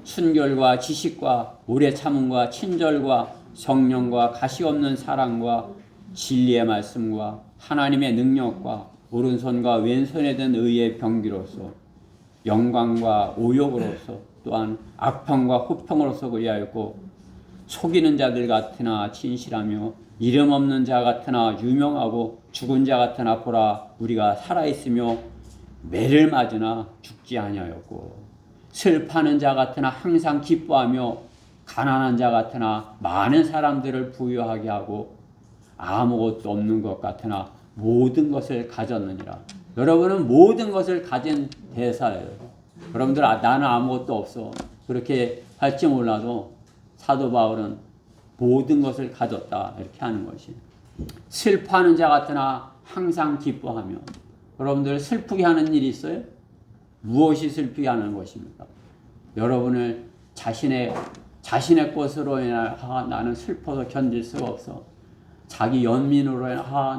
순결과 지식과 오래 참음과 친절과 성령과 가시없는 사랑과 진리의 말씀과 하나님의 능력과 오른손과 왼손에 든 의의 병기로서 영광과 오욕으로서 또한 악평과 호평으로서 그리하였고 속이는 자들 같으나 진실하며 이름 없는 자 같으나 유명하고 죽은 자 같으나 보라 우리가 살아있으며 매를 맞으나 죽지 아니하였고 슬퍼하는 자 같으나 항상 기뻐하며 가난한 자 같으나 많은 사람들을 부유하게 하고 아무것도 없는 것 같으나 모든 것을 가졌느니라. 여러분은 모든 것을 가진 대사예요. 여러분들 나는 아무것도 없어 그렇게 할지 몰라도 사도 바울은 모든 것을 가졌다 이렇게 하는 것이 슬퍼하는 자 같으나 항상 기뻐하며 여러분들 슬프게 하는 일이 있어요? 무엇이 슬프게 하는 것입니까? 여러분을 자신의 것으로 인하여 나는 슬퍼서 견딜 수가 없어. 자기 연민으로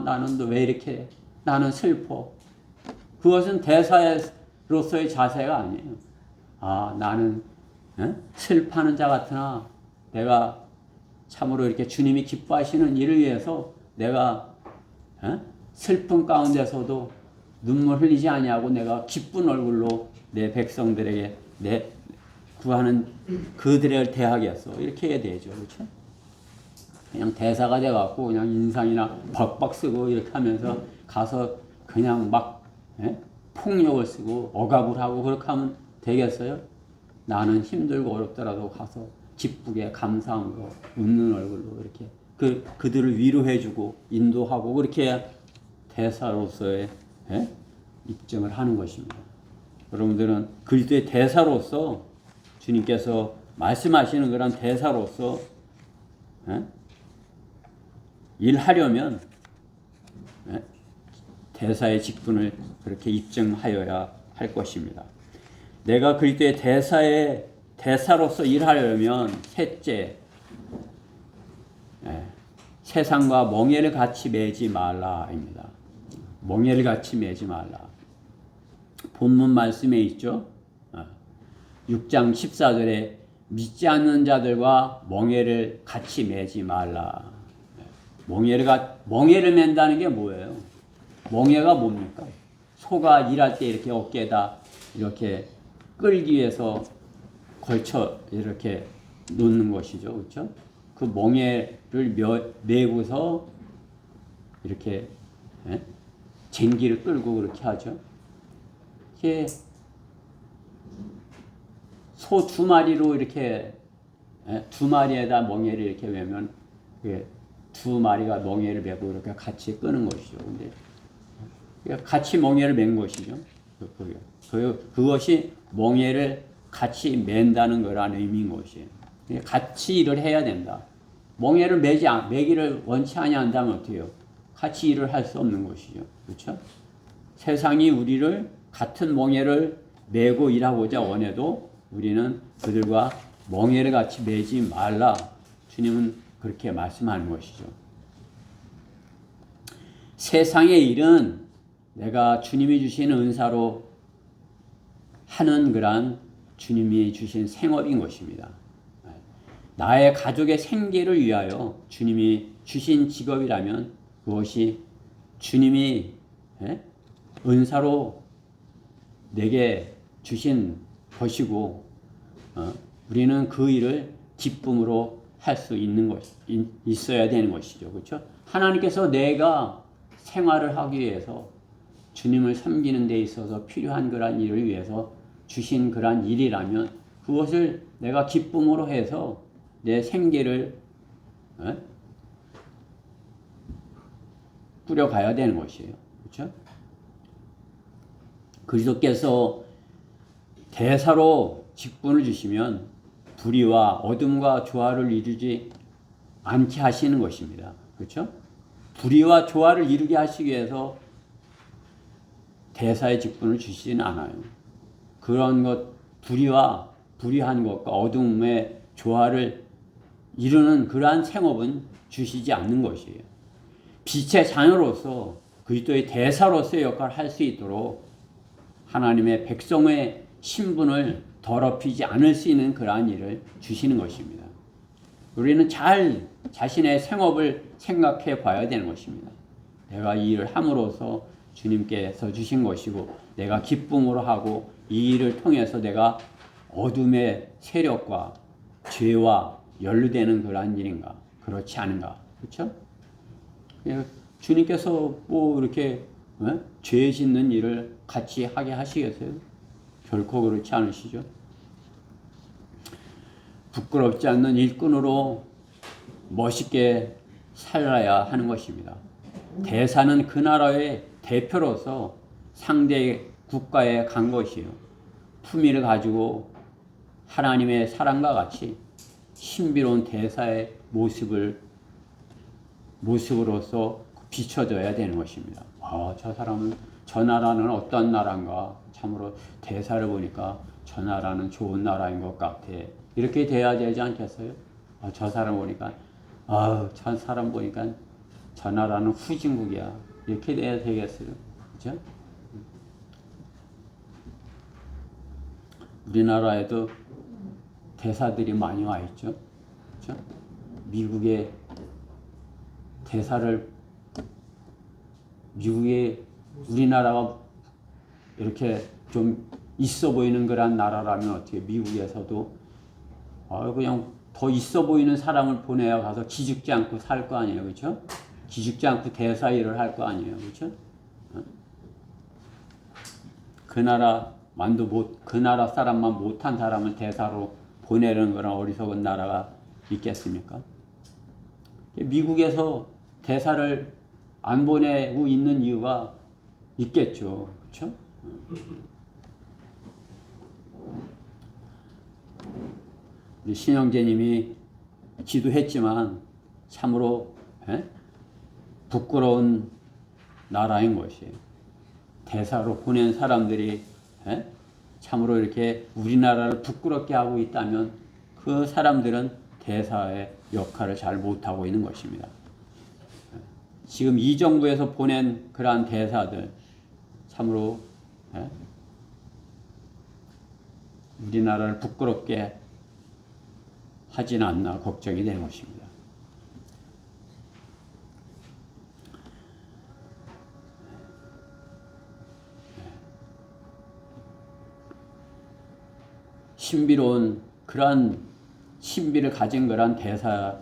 나는 왜 이렇게 나는 슬퍼. 그것은 대사로서의 자세가 아니에요. 나는 슬퍼하는 자 같으나 내가 참으로 이렇게 주님이 기뻐하시는 일을 위해서 내가 슬픔 가운데서도 눈물 흘리지 아니하고 내가 기쁜 얼굴로 내 백성들에게 내 구하는 그들을 대하겠어. 이렇게 해야 되죠. 그렇죠? 그냥 대사가 돼갖고 그냥 인상이나 박박 쓰고 이렇게 하면서 가서 그냥 막 폭력을 쓰고 억압을 하고 그렇게 하면 되겠어요? 나는 힘들고 어렵더라도 가서 기쁘게 감사함으로 웃는 얼굴로 이렇게 그들을 위로해주고 인도하고 그렇게 대사로서의 입증을 하는 것입니다. 여러분들은 그리스도의 대사로서 주님께서 말씀하시는 그런 대사로서 일하려면 대사의 직분을 그렇게 입증하여야 할 것입니다. 내가 그리스도의 대사로서 일하려면 셋째, 세상과 멍에를 같이 매지 말라입니다. 멍에를 같이 매지 말라. 본문 말씀에 있죠. 6장 14절에 믿지 않는 자들과 멍에를 같이 매지 말라. 멍에를 맨다는 게 뭐예요? 멍에가 뭡니까? 소가 일할 때 이렇게 어깨에다 이렇게 끌기 위해서 걸쳐 이렇게 놓는 것이죠. 그렇죠? 그 멍에를 메고서 이렇게 쟁기를 끌고 그렇게 하죠. 이게 소 두 마리로 이렇게 두 마리에다 멍에를 이렇게 매면 두 마리가 멍에를 메고 이렇게 같이 끄는 것이죠. 근데 같이 멍에를 맨 것이죠. 그것이 멍에를 같이 맨다는 거라는 의미인 것이에요. 같이 일을 해야 된다. 멍에를 매기를 원치 아니한다면 어떻게 해요? 같이 일을 할 수 없는 것이죠. 그렇죠? 세상이 우리를 같은 멍에를 메고 일하고자 원해도 우리는 그들과 멍에를 같이 매지 말라. 주님은 그렇게 말씀하는 것이죠. 세상의 일은 내가 주님이 주신 은사로 하는 그런 주님이 주신 생업인 것입니다. 나의 가족의 생계를 위하여 주님이 주신 직업이라면 그것이 주님이 은사로 내게 주신 것이고 우리는 그 일을 기쁨으로 할 수 있어야 되는 것이죠. 그렇죠? 하나님께서 내가 생활을 하기 위해서 주님을 섬기는 데 있어서 필요한 그러한 일을 위해서 주신 그러한 일이라면 그것을 내가 기쁨으로 해서 내 생계를 꾸려가야 되는 것이에요. 그렇죠? 그리스도께서 대사로 직분을 주시면 불의와 어둠과 조화를 이루지 않게 하시는 것입니다. 그렇죠? 불의와 조화를 이루게 하시기 위해서 대사의 직분을 주시지는 않아요. 그런 것, 불의한 것과 어둠의 조화를 이루는 그러한 생업은 주시지 않는 것이에요. 빛의 자녀로서 그리스도의 대사로서의 역할을 할 수 있도록 하나님의 백성의 신분을 더럽히지 않을 수 있는 그러한 일을 주시는 것입니다. 우리는 잘 자신의 생업을 생각해 봐야 되는 것입니다. 내가 이 일을 함으로써 주님께서 주신 것이고 내가 기쁨으로 하고 이 일을 통해서 내가 어둠의 세력과 죄와 연루되는 그러한 일인가? 그렇지 않은가? 그렇죠? 주님께서 뭐 이렇게 죄 짓는 일을 같이 하게 하시겠어요? 결코 그렇지 않으시죠? 부끄럽지 않는 일꾼으로 멋있게 살아야 하는 것입니다. 대사는 그 나라의 대표로서 상대 국가에 간 것이에요. 품위를 가지고 하나님의 사랑과 같이 신비로운 대사의 모습으로서 비춰져야 되는 것입니다. 저 사람은 저 나라는 어떤 나라인가? 참으로 대사를 보니까 저 나라는 좋은 나라인 것 같아. 이렇게 돼야 되지 않겠어요? 저 사람 보니까 저 사람 보니까 저 나라는 후진국이야. 이렇게 돼야 되겠어요. 그죠? 우리나라에도 대사들이 많이 와 있죠. 그죠? 미국의 대사를, 미국의 우리나라가 이렇게 좀 있어 보이는 그런 나라라면 어떻게 미국에서도 그냥 더 있어 보이는 사람을 보내야 가서 기죽지 않고 살 거 아니에요. 그렇죠? 기죽지 않고 대사 일을 할 거 아니에요. 그렇죠? 그 나라 사람만 못한 사람을 대사로 보내는 그런 어리석은 나라가 있겠습니까? 미국에서 대사를 안 보내고 있는 이유가 있겠죠. 그렇죠? 우리 신영재님이 기도했지만 참으로 부끄러운 나라인 것이에요. 대사로 보낸 사람들이 참으로 이렇게 우리나라를 부끄럽게 하고 있다면 그 사람들은 대사의 역할을 잘 못하고 있는 것입니다. 지금 이 정부에서 보낸 그러한 대사들 참으로 우리나라를 부끄럽게 하진 않나 걱정이 되는 것입니다. 신비로운 그러한 신비를 가진 그러한 대사,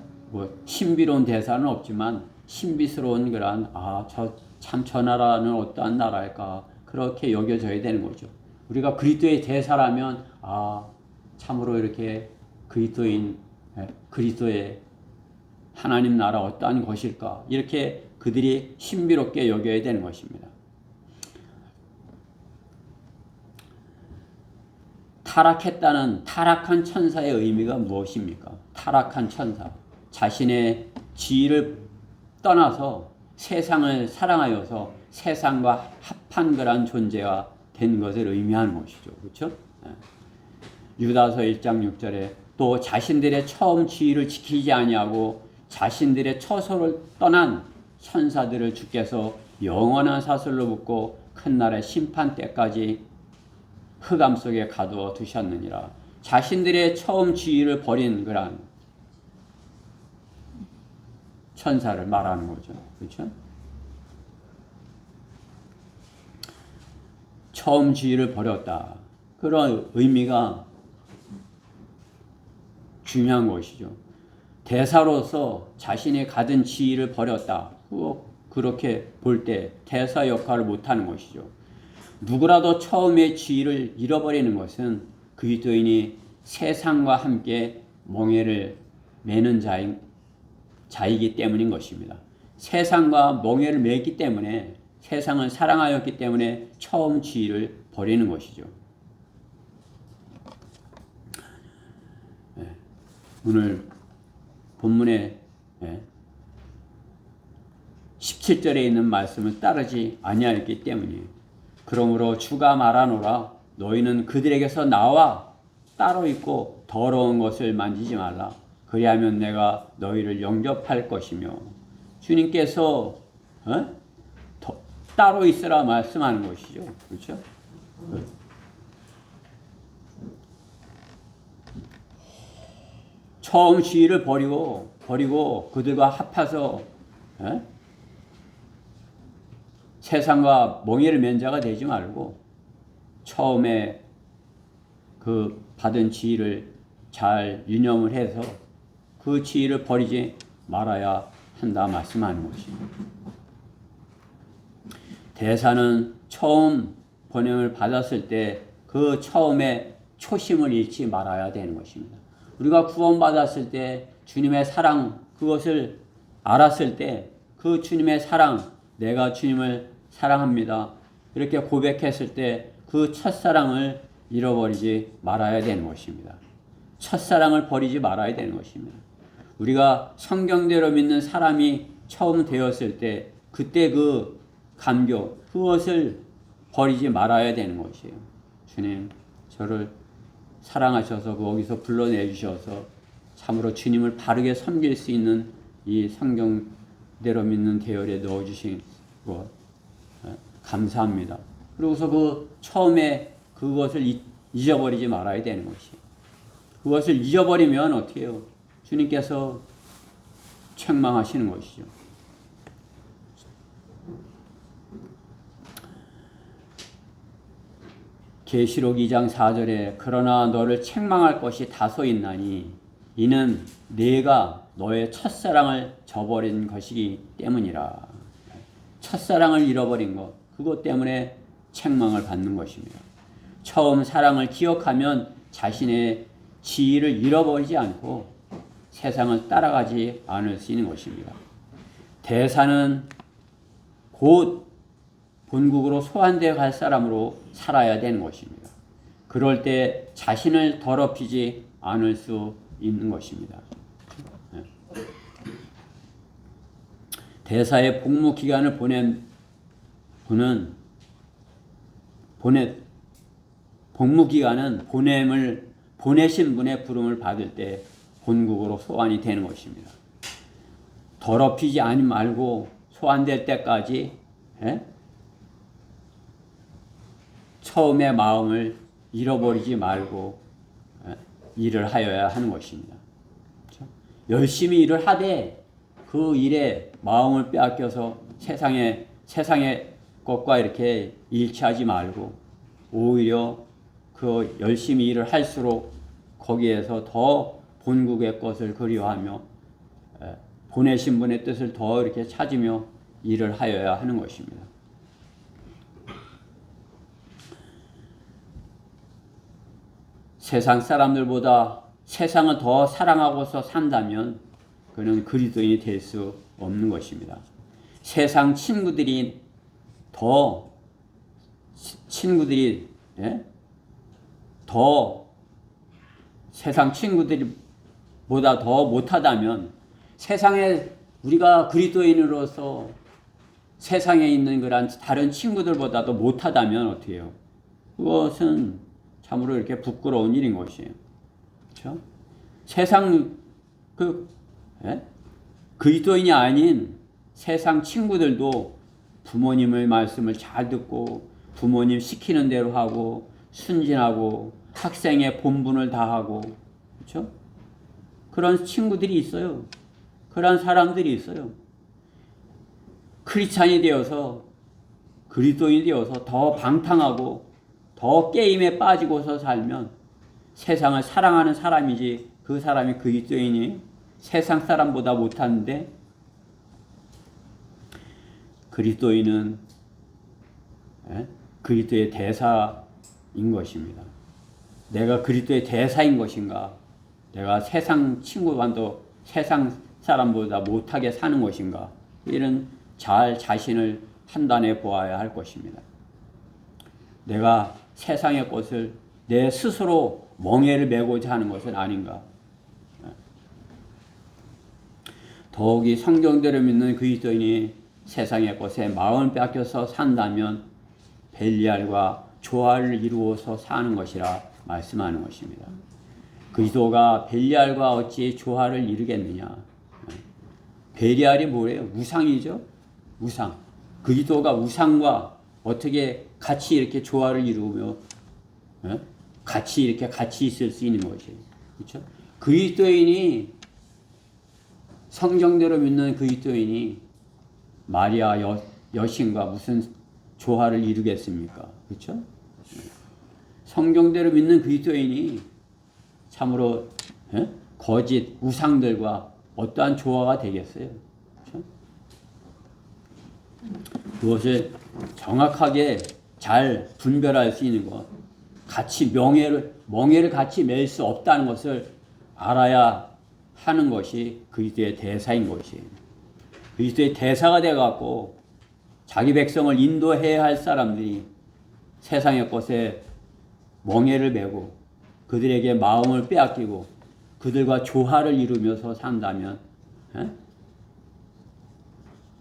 신비로운 대사는 없지만 신비스러운 그러한 저 나라는 어떠한 나라일까 그렇게 여겨져야 되는 거죠. 우리가 그리스도의 대사라면 참으로 이렇게 그리스도의 하나님 나라 어떠한 것일까 이렇게 그들이 신비롭게 여겨야 되는 것입니다. 타락한 천사의 의미가 무엇입니까? 타락한 천사, 자신의 지위를 떠나서 세상을 사랑하여서 세상과 합한 그런 존재가 된 것을 의미하는 것이죠. 그렇죠? 유다서 1장 6절에 또 자신들의 처음 지위를 지키지 아니하고 자신들의 처소를 떠난 천사들을 주께서 영원한 사슬로 묶고 큰 날의 심판 때까지 흑암 속에 가두어 두셨느니라. 자신들의 처음 지위를 버린 그런 천사를 말하는 거죠. 그렇죠? 처음 지위를 버렸다. 그런 의미가 중요한 것이죠. 대사로서 자신이 가진 지위를 버렸다. 그렇게 볼 때 대사 역할을 못하는 것이죠. 누구라도 처음의 지위를 잃어버리는 것은 그리스도인이 세상과 함께 멍에를 매는 자이기 때문인 것입니다. 세상과 멍에를 매기 때문에 세상을 사랑하였기 때문에 처음 지위를 버리는 것이죠. 오늘 본문에 17절에 있는 말씀을 따르지 아니하였기 때문이에요. 그러므로 주가 말하노라 너희는 그들에게서 나와 따로 있고 더러운 것을 만지지 말라. 그리하면 내가 너희를 영접할 것이며 주님께서 따로 있으라 말씀하는 것이죠. 그렇죠? 처음 지위를 버리고 그들과 합해서 세상과 멍에를 맨 자가 되지 말고 처음에 그 받은 지위를 잘 유념을 해서 그 지위를 버리지 말아야 한다 말씀하는 것입니다. 대사는 처음 번영을 받았을 때 그 처음에 초심을 잃지 말아야 되는 것입니다. 우리가 구원받았을 때 주님의 사랑 그것을 알았을 때 그 주님의 사랑 내가 주님을 사랑합니다. 이렇게 고백했을 때 그 첫사랑을 잃어버리지 말아야 되는 것입니다. 첫사랑을 버리지 말아야 되는 것입니다. 우리가 성경대로 믿는 사람이 처음 되었을 때 그때 그 감격 그것을 버리지 말아야 되는 것이에요. 주님 저를 사랑하셔서 거기서 불러내 주셔서 참으로 주님을 바르게 섬길 수 있는 이 성경 그대로 믿는 대열에 넣어주신 것 감사합니다. 그러고서 그 처음에 그것을 잊어버리지 말아야 되는 것이. 그것을 잊어버리면 어떻게 해요? 주님께서 책망하시는 것이죠. 계시록 2장 4절에 그러나 너를 책망할 것이 다소 있나니 이는 네가 너의 첫사랑을 저버린 것이기 때문이라. 첫사랑을 잃어버린 것, 그것 때문에 책망을 받는 것입니다. 처음 사랑을 기억하면 자신의 지위를 잃어버리지 않고 세상을 따라가지 않을 수 있는 것입니다. 대사는 곧 본국으로 소환되어 갈 사람으로 살아야 되는 것입니다. 그럴 때 자신을 더럽히지 않을 수 있는 것입니다. 대사의 복무 기간을 보낸 분은 복무 기간은 보내신 분의 부름을 받을 때 본국으로 소환이 되는 것입니다. 더럽히지 않지 말고 소환될 때까지 처음의 마음을 잃어버리지 말고 일을 하여야 하는 것입니다. 그렇죠? 열심히 일을 하되 그 일에 마음을 빼앗겨서 세상의 것과 이렇게 일치하지 말고 오히려 그 열심히 일을 할수록 거기에서 더 본국의 것을 그리워하며 보내신 분의 뜻을 더 이렇게 찾으며 일을 하여야 하는 것입니다. 세상 사람들보다 세상을 더 사랑하고서 산다면 그는 그리스도인이 될 수 없는 것입니다. 세상 친구들이 더 세상 친구들보다 더 못하다면 세상에 우리가 그리스도인으로서 세상에 있는 그런 다른 친구들보다도 못하다면 어떻게 해요? 그것은 참으로 이렇게 부끄러운 일인 것이에요. 그렇죠? 세상 그리스도인이 아닌 세상 친구들도 부모님의 말씀을 잘 듣고 부모님 시키는 대로 하고 순진하고 학생의 본분을 다하고 그렇죠? 그런 친구들이 있어요. 그런 사람들이 있어요. 크리스찬이 되어서 그리스도인이 되어서 더 방탕하고 더 게임에 빠지고서 살면 세상을 사랑하는 사람이지 그 사람이 그리스도인이 세상 사람보다 못하는데 그리스도인은 그리스도의 대사인 것입니다. 내가 그리스도의 대사인 것인가? 내가 세상 친구만도 세상 사람보다 못하게 사는 것인가? 이런 잘 자신을 판단해 보아야 할 것입니다. 내가 세상의 것을 내 스스로 멍에를 메고자 하는 것은 아닌가? 더욱이 성경대로 믿는 그리스도인이 세상의 것에 마음을 빼앗겨서 산다면 벨리알과 조화를 이루어서 사는 것이라 말씀하는 것입니다. 그리스도가 벨리알과 어찌 조화를 이루겠느냐? 벨리알이 뭐예요? 우상이죠. 우상. 그리스도가 우상과 어떻게 같이 이렇게 조화를 이루며 같이 이렇게 같이 있을 수 있는 것이에요. 그렇죠? 그리스도인이 성경대로 믿는 그리스도인이 마리아 여신과 무슨 조화를 이루겠습니까? 그렇죠? 성경대로 믿는 그리스도인이 참으로 거짓 우상들과 어떠한 조화가 되겠어요? 그렇죠? 그것을 정확하게 잘 분별할 수 있는 것, 같이 멍에를 같이 맬 수 없다는 것을 알아야 하는 것이 그리스도의 대사인 것이에요. 그리스도의 대사가 되어갖고 자기 백성을 인도해야 할 사람들이 세상의 것에 멍에를 메고 그들에게 마음을 빼앗기고 그들과 조화를 이루면서 산다면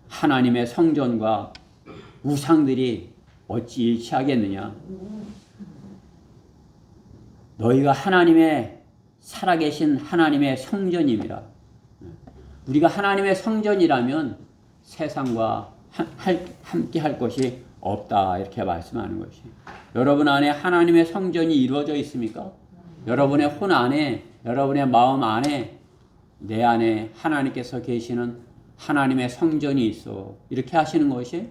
하나님의 성전과 우상들이 어찌 일치하겠느냐? 너희가 하나님의 살아계신 하나님의 성전입니다. 우리가 하나님의 성전이라면 세상과 함께 할 것이 없다 이렇게 말씀하는 것이. 여러분 안에 하나님의 성전이 이루어져 있습니까? 여러분의 혼 안에, 여러분의 마음 안에, 내 안에 하나님께서 계시는 하나님의 성전이 있어. 이렇게 하시는 것이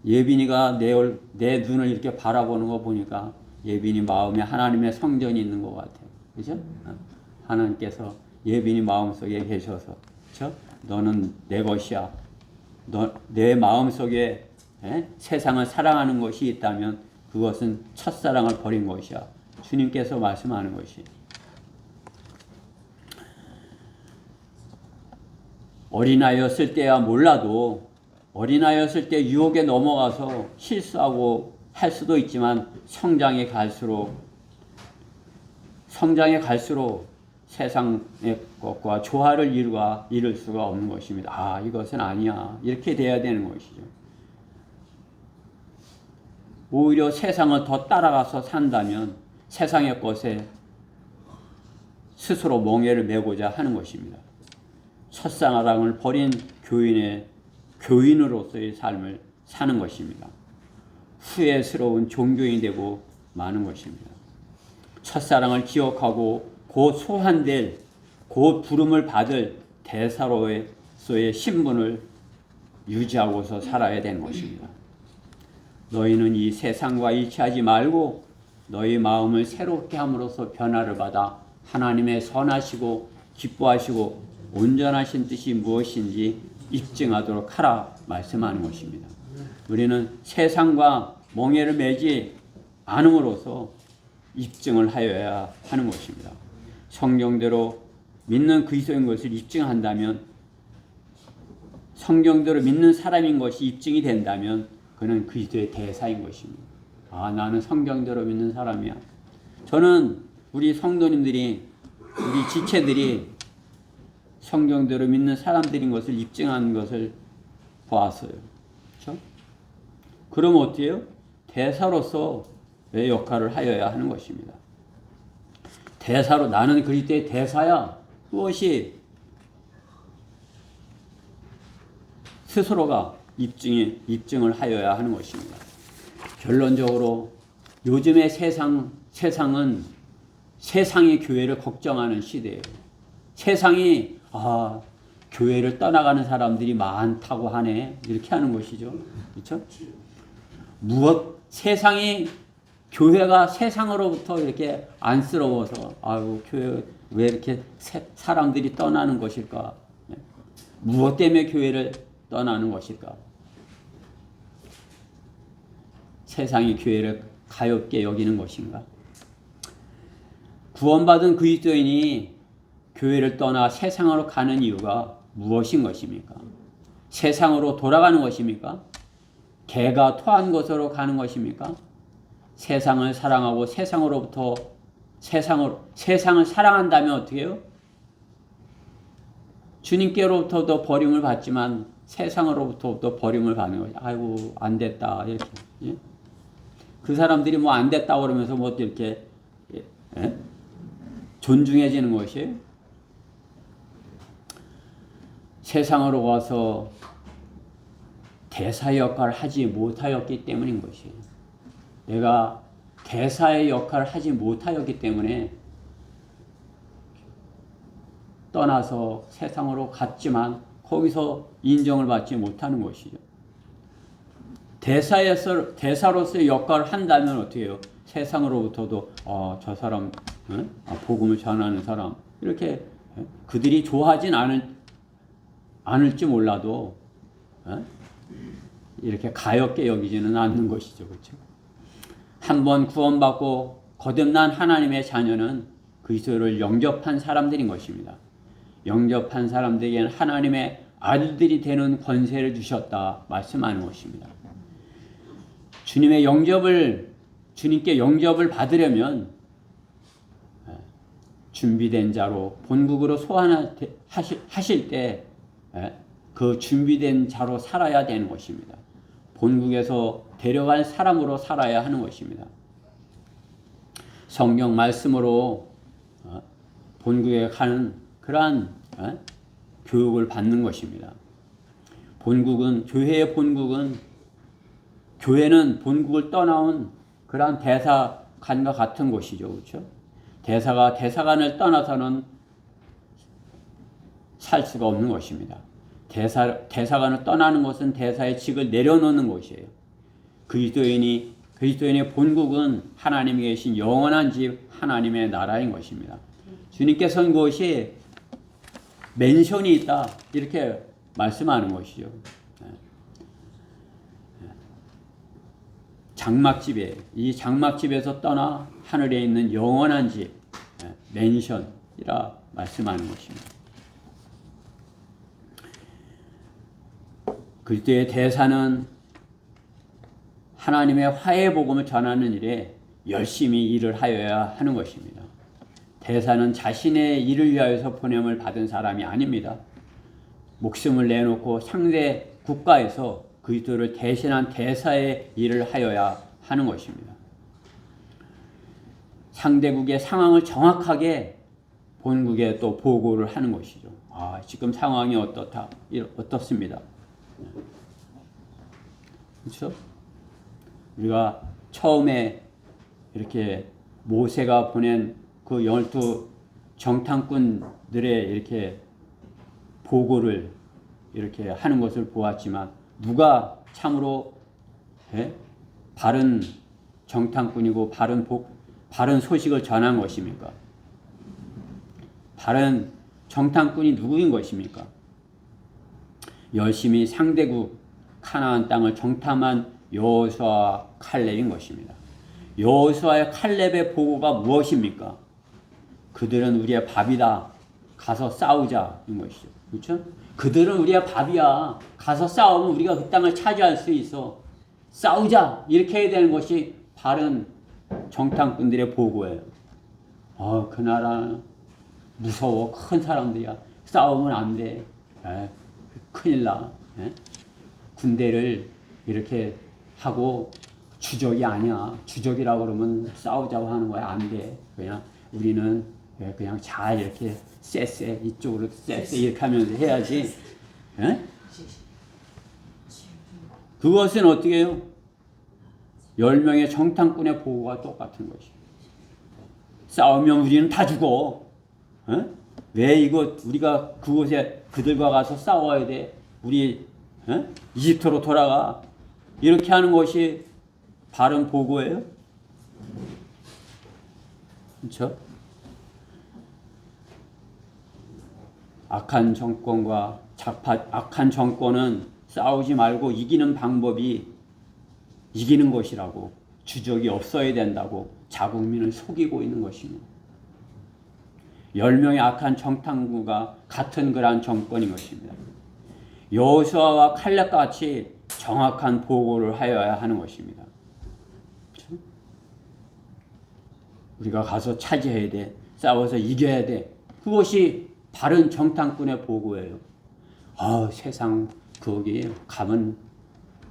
예빈이가 내 눈을 이렇게 바라보는 거 보니까 예빈이 마음에 하나님의 성전이 있는 것 같아요. 그죠? 하나님께서 예빈이 마음속에 계셔서, 그죠? 너는 내 것이야. 내 마음속에 세상을 사랑하는 것이 있다면 그것은 첫사랑을 버린 것이야. 주님께서 말씀하는 것이. 어린아이였을 때야 몰라도 어린아이였을 때 유혹에 넘어가서 실수하고 할 수도 있지만 성장에 갈수록 세상의 것과 조화를 이룰 수가 없는 것입니다. 아, 이것은 아니야. 이렇게 돼야 되는 것이죠. 오히려 세상을 더 따라가서 산다면 세상의 것에 스스로 멍에를 메고자 하는 것입니다. 첫사랑을 버린 교인으로서의 삶을 사는 것입니다. 후회스러운 종교인이 되고 마는 것입니다. 첫사랑을 기억하고 곧 소환될, 곧 부름을 받을 대사로서의 신분을 유지하고서 살아야 되는 것입니다. 너희는 이 세상과 일치하지 말고 너희 마음을 새롭게 함으로써 변화를 받아 하나님의 선하시고 기뻐하시고 온전하신 뜻이 무엇인지 입증하도록 하라 말씀하는 것입니다. 우리는 세상과 멍에를 매지 않음으로써 입증을 하여야 하는 것입니다. 성경대로 믿는 그리스도인 것을 입증한다면, 성경대로 믿는 사람인 것이 입증이 된다면 그는 그리스도의 대사인 것입니다. 아, 나는 성경대로 믿는 사람이야. 저는 우리 성도님들이, 우리 지체들이 성경대로 믿는 사람들인 것을 입증하는 것을 보았어요. 그렇죠? 그럼 어떻게 해요? 대사로서 내 역할을 하여야 하는 것입니다. 대사로, 나는 그리스도의 대사야. 그것이 스스로가 입증을 하여야 하는 것입니다. 결론적으로 요즘의 세상은 세상이 교회를 걱정하는 시대예요. 세상이 교회를 떠나가는 사람들이 많다고 하네. 이렇게 하는 것이죠. 그렇죠? 세상이, 교회가 세상으로부터 이렇게 안쓰러워서 아유, 교회 왜 이렇게 사람들이 떠나는 것일까? 무엇 때문에 교회를 떠나는 것일까? 세상이 교회를 가엾게 여기는 것인가? 구원받은 그리스도인이 교회를 떠나 세상으로 가는 이유가 무엇인 것입니까? 세상으로 돌아가는 것입니까? 개가 토한 곳으로 가는 것입니까? 세상을 사랑하고 세상을 사랑한다면 어떻게 해요? 주님께로부터도 버림을 받지만 세상으로부터도 버림을 받는 거죠. 아이고, 안 됐다. 이렇게. 예? 그 사람들이 뭐 안 됐다 그러면서 뭐 이렇게 존중해지는 것이에요. 세상으로 와서 대사의 역할을 하지 못하였기 때문인 것이에요. 내가 대사의 역할을 하지 못하였기 때문에 떠나서 세상으로 갔지만 거기서 인정을 받지 못하는 것이죠. 대사로서의 역할을 한다면 어떻게 해요? 세상으로부터도 저 사람, 복음을 전하는 사람, 이렇게 그들이 좋아하진 않을지 몰라도 이렇게 가엾게 여기지는 않는 것이죠. 그렇죠? 한번 구원받고 거듭난 하나님의 자녀는 그리스도를 영접한 사람들인 것입니다. 영접한 사람들에게는 하나님의 아들들이 되는 권세를 주셨다 말씀하는 것입니다. 주님께 영접을 받으려면 준비된 자로 본국으로 소환하실 때 그 준비된 자로 살아야 되는 것입니다. 본국에서 데려갈 사람으로 살아야 하는 것입니다. 성경 말씀으로 본국에 가는 그러한 교육을 받는 것입니다. 본국은 교회의 본국은 교회는 본국을 떠나온 그러한 대사관과 같은 곳이죠. 그렇죠? 대사관을 떠나서는 살 수가 없는 것입니다. 대사관을 떠나는 것은 대사의 직을 내려놓는 것이에요. 그리스도인의 본국은 하나님이 계신 영원한 집 하나님의 나라인 것입니다. 주님께서는 그것이 맨션이 있다 이렇게 말씀하는 것이죠. 장막집에 이 장막집에서 떠나 하늘에 있는 영원한 집 맨션이라 말씀하는 것입니다. 그리스도의 대사는 하나님의 화해 복음을 전하는 일에 열심히 일을 하여야 하는 것입니다. 대사는 자신의 일을 위하여서 보냄을 받은 사람이 아닙니다. 목숨을 내놓고 상대 국가에서 그리스도를 대신한 대사의 일을 하여야 하는 것입니다. 상대국의 상황을 정확하게 본국에 또 보고를 하는 것이죠. 지금 상황이 어떻습니다. 그렇죠? 우리가 처음에 이렇게 모세가 보낸 그 12 정탐꾼들의 이렇게 보고를 이렇게 하는 것을 보았지만 누가 참으로 바른 정탐꾼이고 바른 소식을 전한 것입니까? 바른 정탐꾼이 누구인 것입니까? 열심히 상대국 가나안 땅을 정탐한 여호수아와 칼렙인 것입니다. 여호수아의 칼렙의 보고가 무엇입니까? 그들은 우리의 밥이다. 가서 싸우자인 것이죠. 그렇죠? 그들은 우리의 밥이야. 가서 싸우면 우리가 그 땅을 차지할 수 있어. 싸우자. 이렇게 해야 되는 것이 바른 정탐꾼들의 보고예요. 그 나라는 무서워. 큰 사람들이야. 싸우면 안 돼. 큰일 나. 군대를 이렇게 하고 주적이 아니야. 주적이라고 그러면 싸우자고 하는 거야. 안 돼. 그냥 우리는 그냥 잘 이렇게 쎄 이쪽으로 쎄 이렇게 하면서 해야지. 그것은 어떻게 해요? 10명의 정탐꾼의 보고가 똑같은 것이에요. 싸우면 우리는 다 죽어. 왜 우리가 그곳에 그들과 가서 싸워야 돼? 우리 이집트로 돌아가. 이렇게 하는 것이 바른 보고예요. 그렇죠? 악한 정권은 싸우지 말고 이기는 방법이 이기는 것이라고, 주적이 없어야 된다고 자국민을 속이고 있는 것입니다. 10명의 악한 정탐구가 같은 그러한 정권인 것입니다. 여호수아와 칼렙과 같이 정확한 보고를 하여야 하는 것입니다. 그렇죠? 우리가 가서 차지해야 돼. 싸워서 이겨야 돼. 그것이 바른 정탐꾼의 보고예요. 세상 거기 가면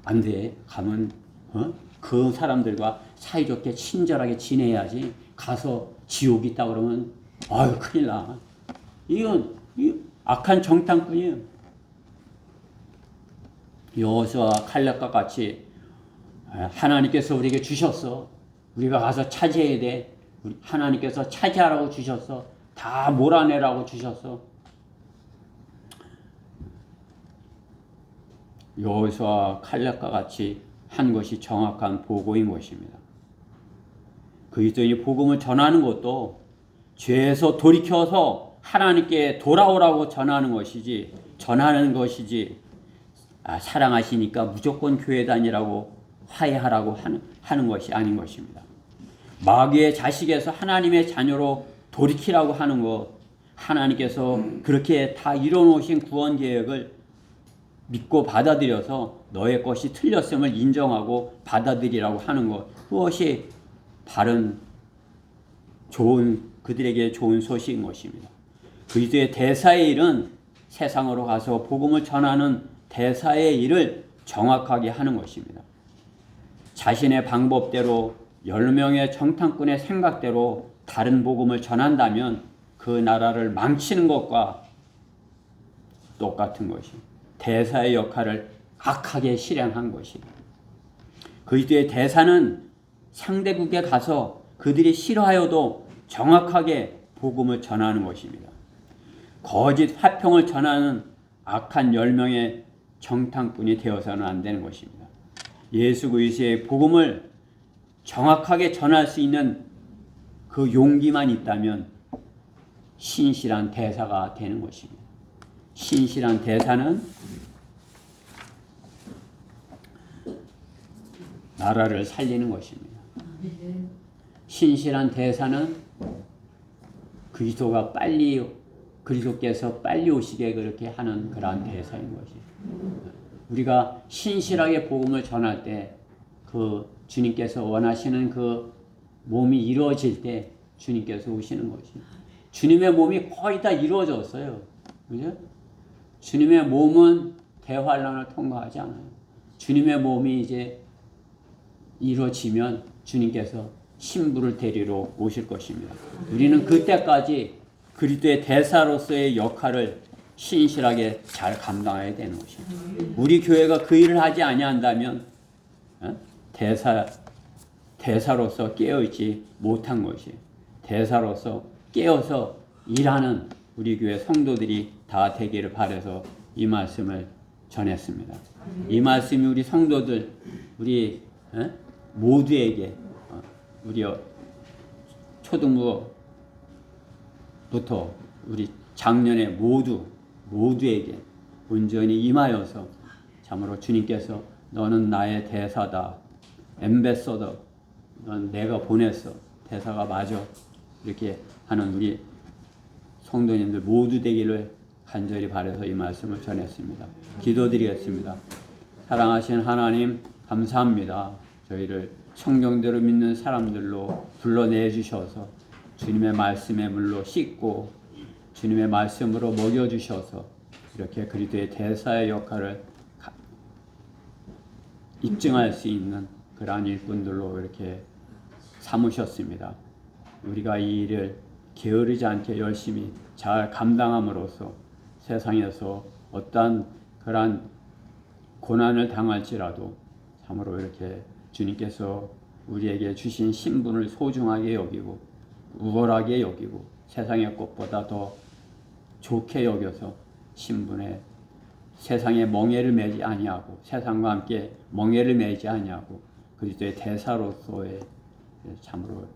안 돼. 가면 그 사람들과 사이좋게 친절하게 지내야지. 가서 지옥이 있다 그러면 큰일 나. 이건 악한 정탐꾼이에요. 여호수아와 칼렙과 같이 하나님께서 우리에게 주셨어. 우리가 가서 차지해야 돼. 하나님께서 차지하라고 주셨어. 다 몰아내라고 주셨어. 여호수아와 칼렙과 같이 한 것이 정확한 보고인 것입니다. 그리스도인이 복음을 전하는 것도 죄에서 돌이켜서 하나님께 돌아오라고 전하는 것이지 사랑하시니까 무조건 교회 다니라고 화해하라고 하는 것이 아닌 것입니다. 마귀의 자식에서 하나님의 자녀로 돌이키라고 하는 것, 하나님께서 그렇게 다 이뤄놓으신 구원 계획을 믿고 받아들여서 너의 것이 틀렸음을 인정하고 받아들이라고 하는 것, 그것이 바른 그들에게 좋은 소식인 것입니다. 그리스도의 대사의 일은 세상으로 가서 복음을 전하는 대사의 일을 정확하게 하는 것입니다. 자신의 방법대로 10명의 정탐꾼의 생각대로 다른 복음을 전한다면 그 나라를 망치는 것과 똑같은 것입니다. 대사의 역할을 악하게 실행한 것입니다. 그리스도의 대사는 상대국에 가서 그들이 싫어하여도 정확하게 복음을 전하는 것입니다. 거짓 화평을 전하는 악한 10명의 정탐꾼이 되어서는 안 되는 것입니다. 예수 그리스도의 복음을 정확하게 전할 수 있는 그 용기만 있다면 신실한 대사가 되는 것입니다. 신실한 대사는 나라를 살리는 것입니다. 신실한 대사는 그리스도께서 빨리 오시게 그렇게 하는 그러한 대사인 것입니다. 우리가 신실하게 복음을 전할 때 그 주님께서 원하시는 그 몸이 이루어질 때 주님께서 오시는 것입니다. 주님의 몸이 거의 다 이루어졌어요. 그죠? 주님의 몸은 대환란을 통과하지 않아요. 주님의 몸이 이제 이루어지면 주님께서 신부를 데리러 오실 것입니다. 우리는 그때까지 그리스도의 대사로서의 역할을 신실하게 잘 감당해야 되는 것입니다. 우리 교회가 그 일을 하지 아니한다면 대사로서 깨어있지 못한 것이 대사로서 깨어서 일하는 우리 교회 성도들이 다 되기를 바라서 이 말씀을 전했습니다. 이 말씀이 우리 성도들 우리 모두에게 우리 초등부부터 우리 작년에 모두에게 온전히 임하여서 참으로 주님께서 너는 나의 대사다. 엠베서더 넌 내가 보냈어. 대사가 맞아. 이렇게 하는 우리 성도님들 모두 되기를 간절히 바라서 이 말씀을 전했습니다. 기도드리겠습니다. 사랑하신 하나님 감사합니다. 저희를 성경대로 믿는 사람들로 불러내 주셔서 주님의 말씀에 물로 씻고 주님의 말씀으로 먹여 주셔서 이렇게 그리스도의 대사의 역할을 입증할 수 있는 그러한 일꾼들로 이렇게 삼으셨습니다. 우리가 이 일을 게으르지 않게 열심히 잘 감당함으로써 세상에서 어떠한 그러한 고난을 당할지라도 참으로 이렇게 주님께서 우리에게 주신 신분을 소중하게 여기고 우월하게 여기고 세상의 것보다 더 좋게 여겨서 신분에 세상에 멍에를 매지 아니하고 세상과 함께 멍에를 매지 아니하고 그리스도의 대사로서의 참으로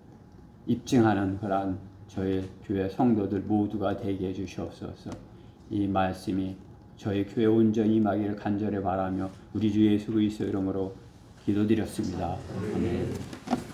입증하는 그러한 저희 교회 성도들 모두가 되게 해주시옵소서. 이 말씀이 저희 교회 온전히 임하기를 간절히 바라며 우리 주 예수 그리스도 이름으로 기도드렸습니다. 아멘.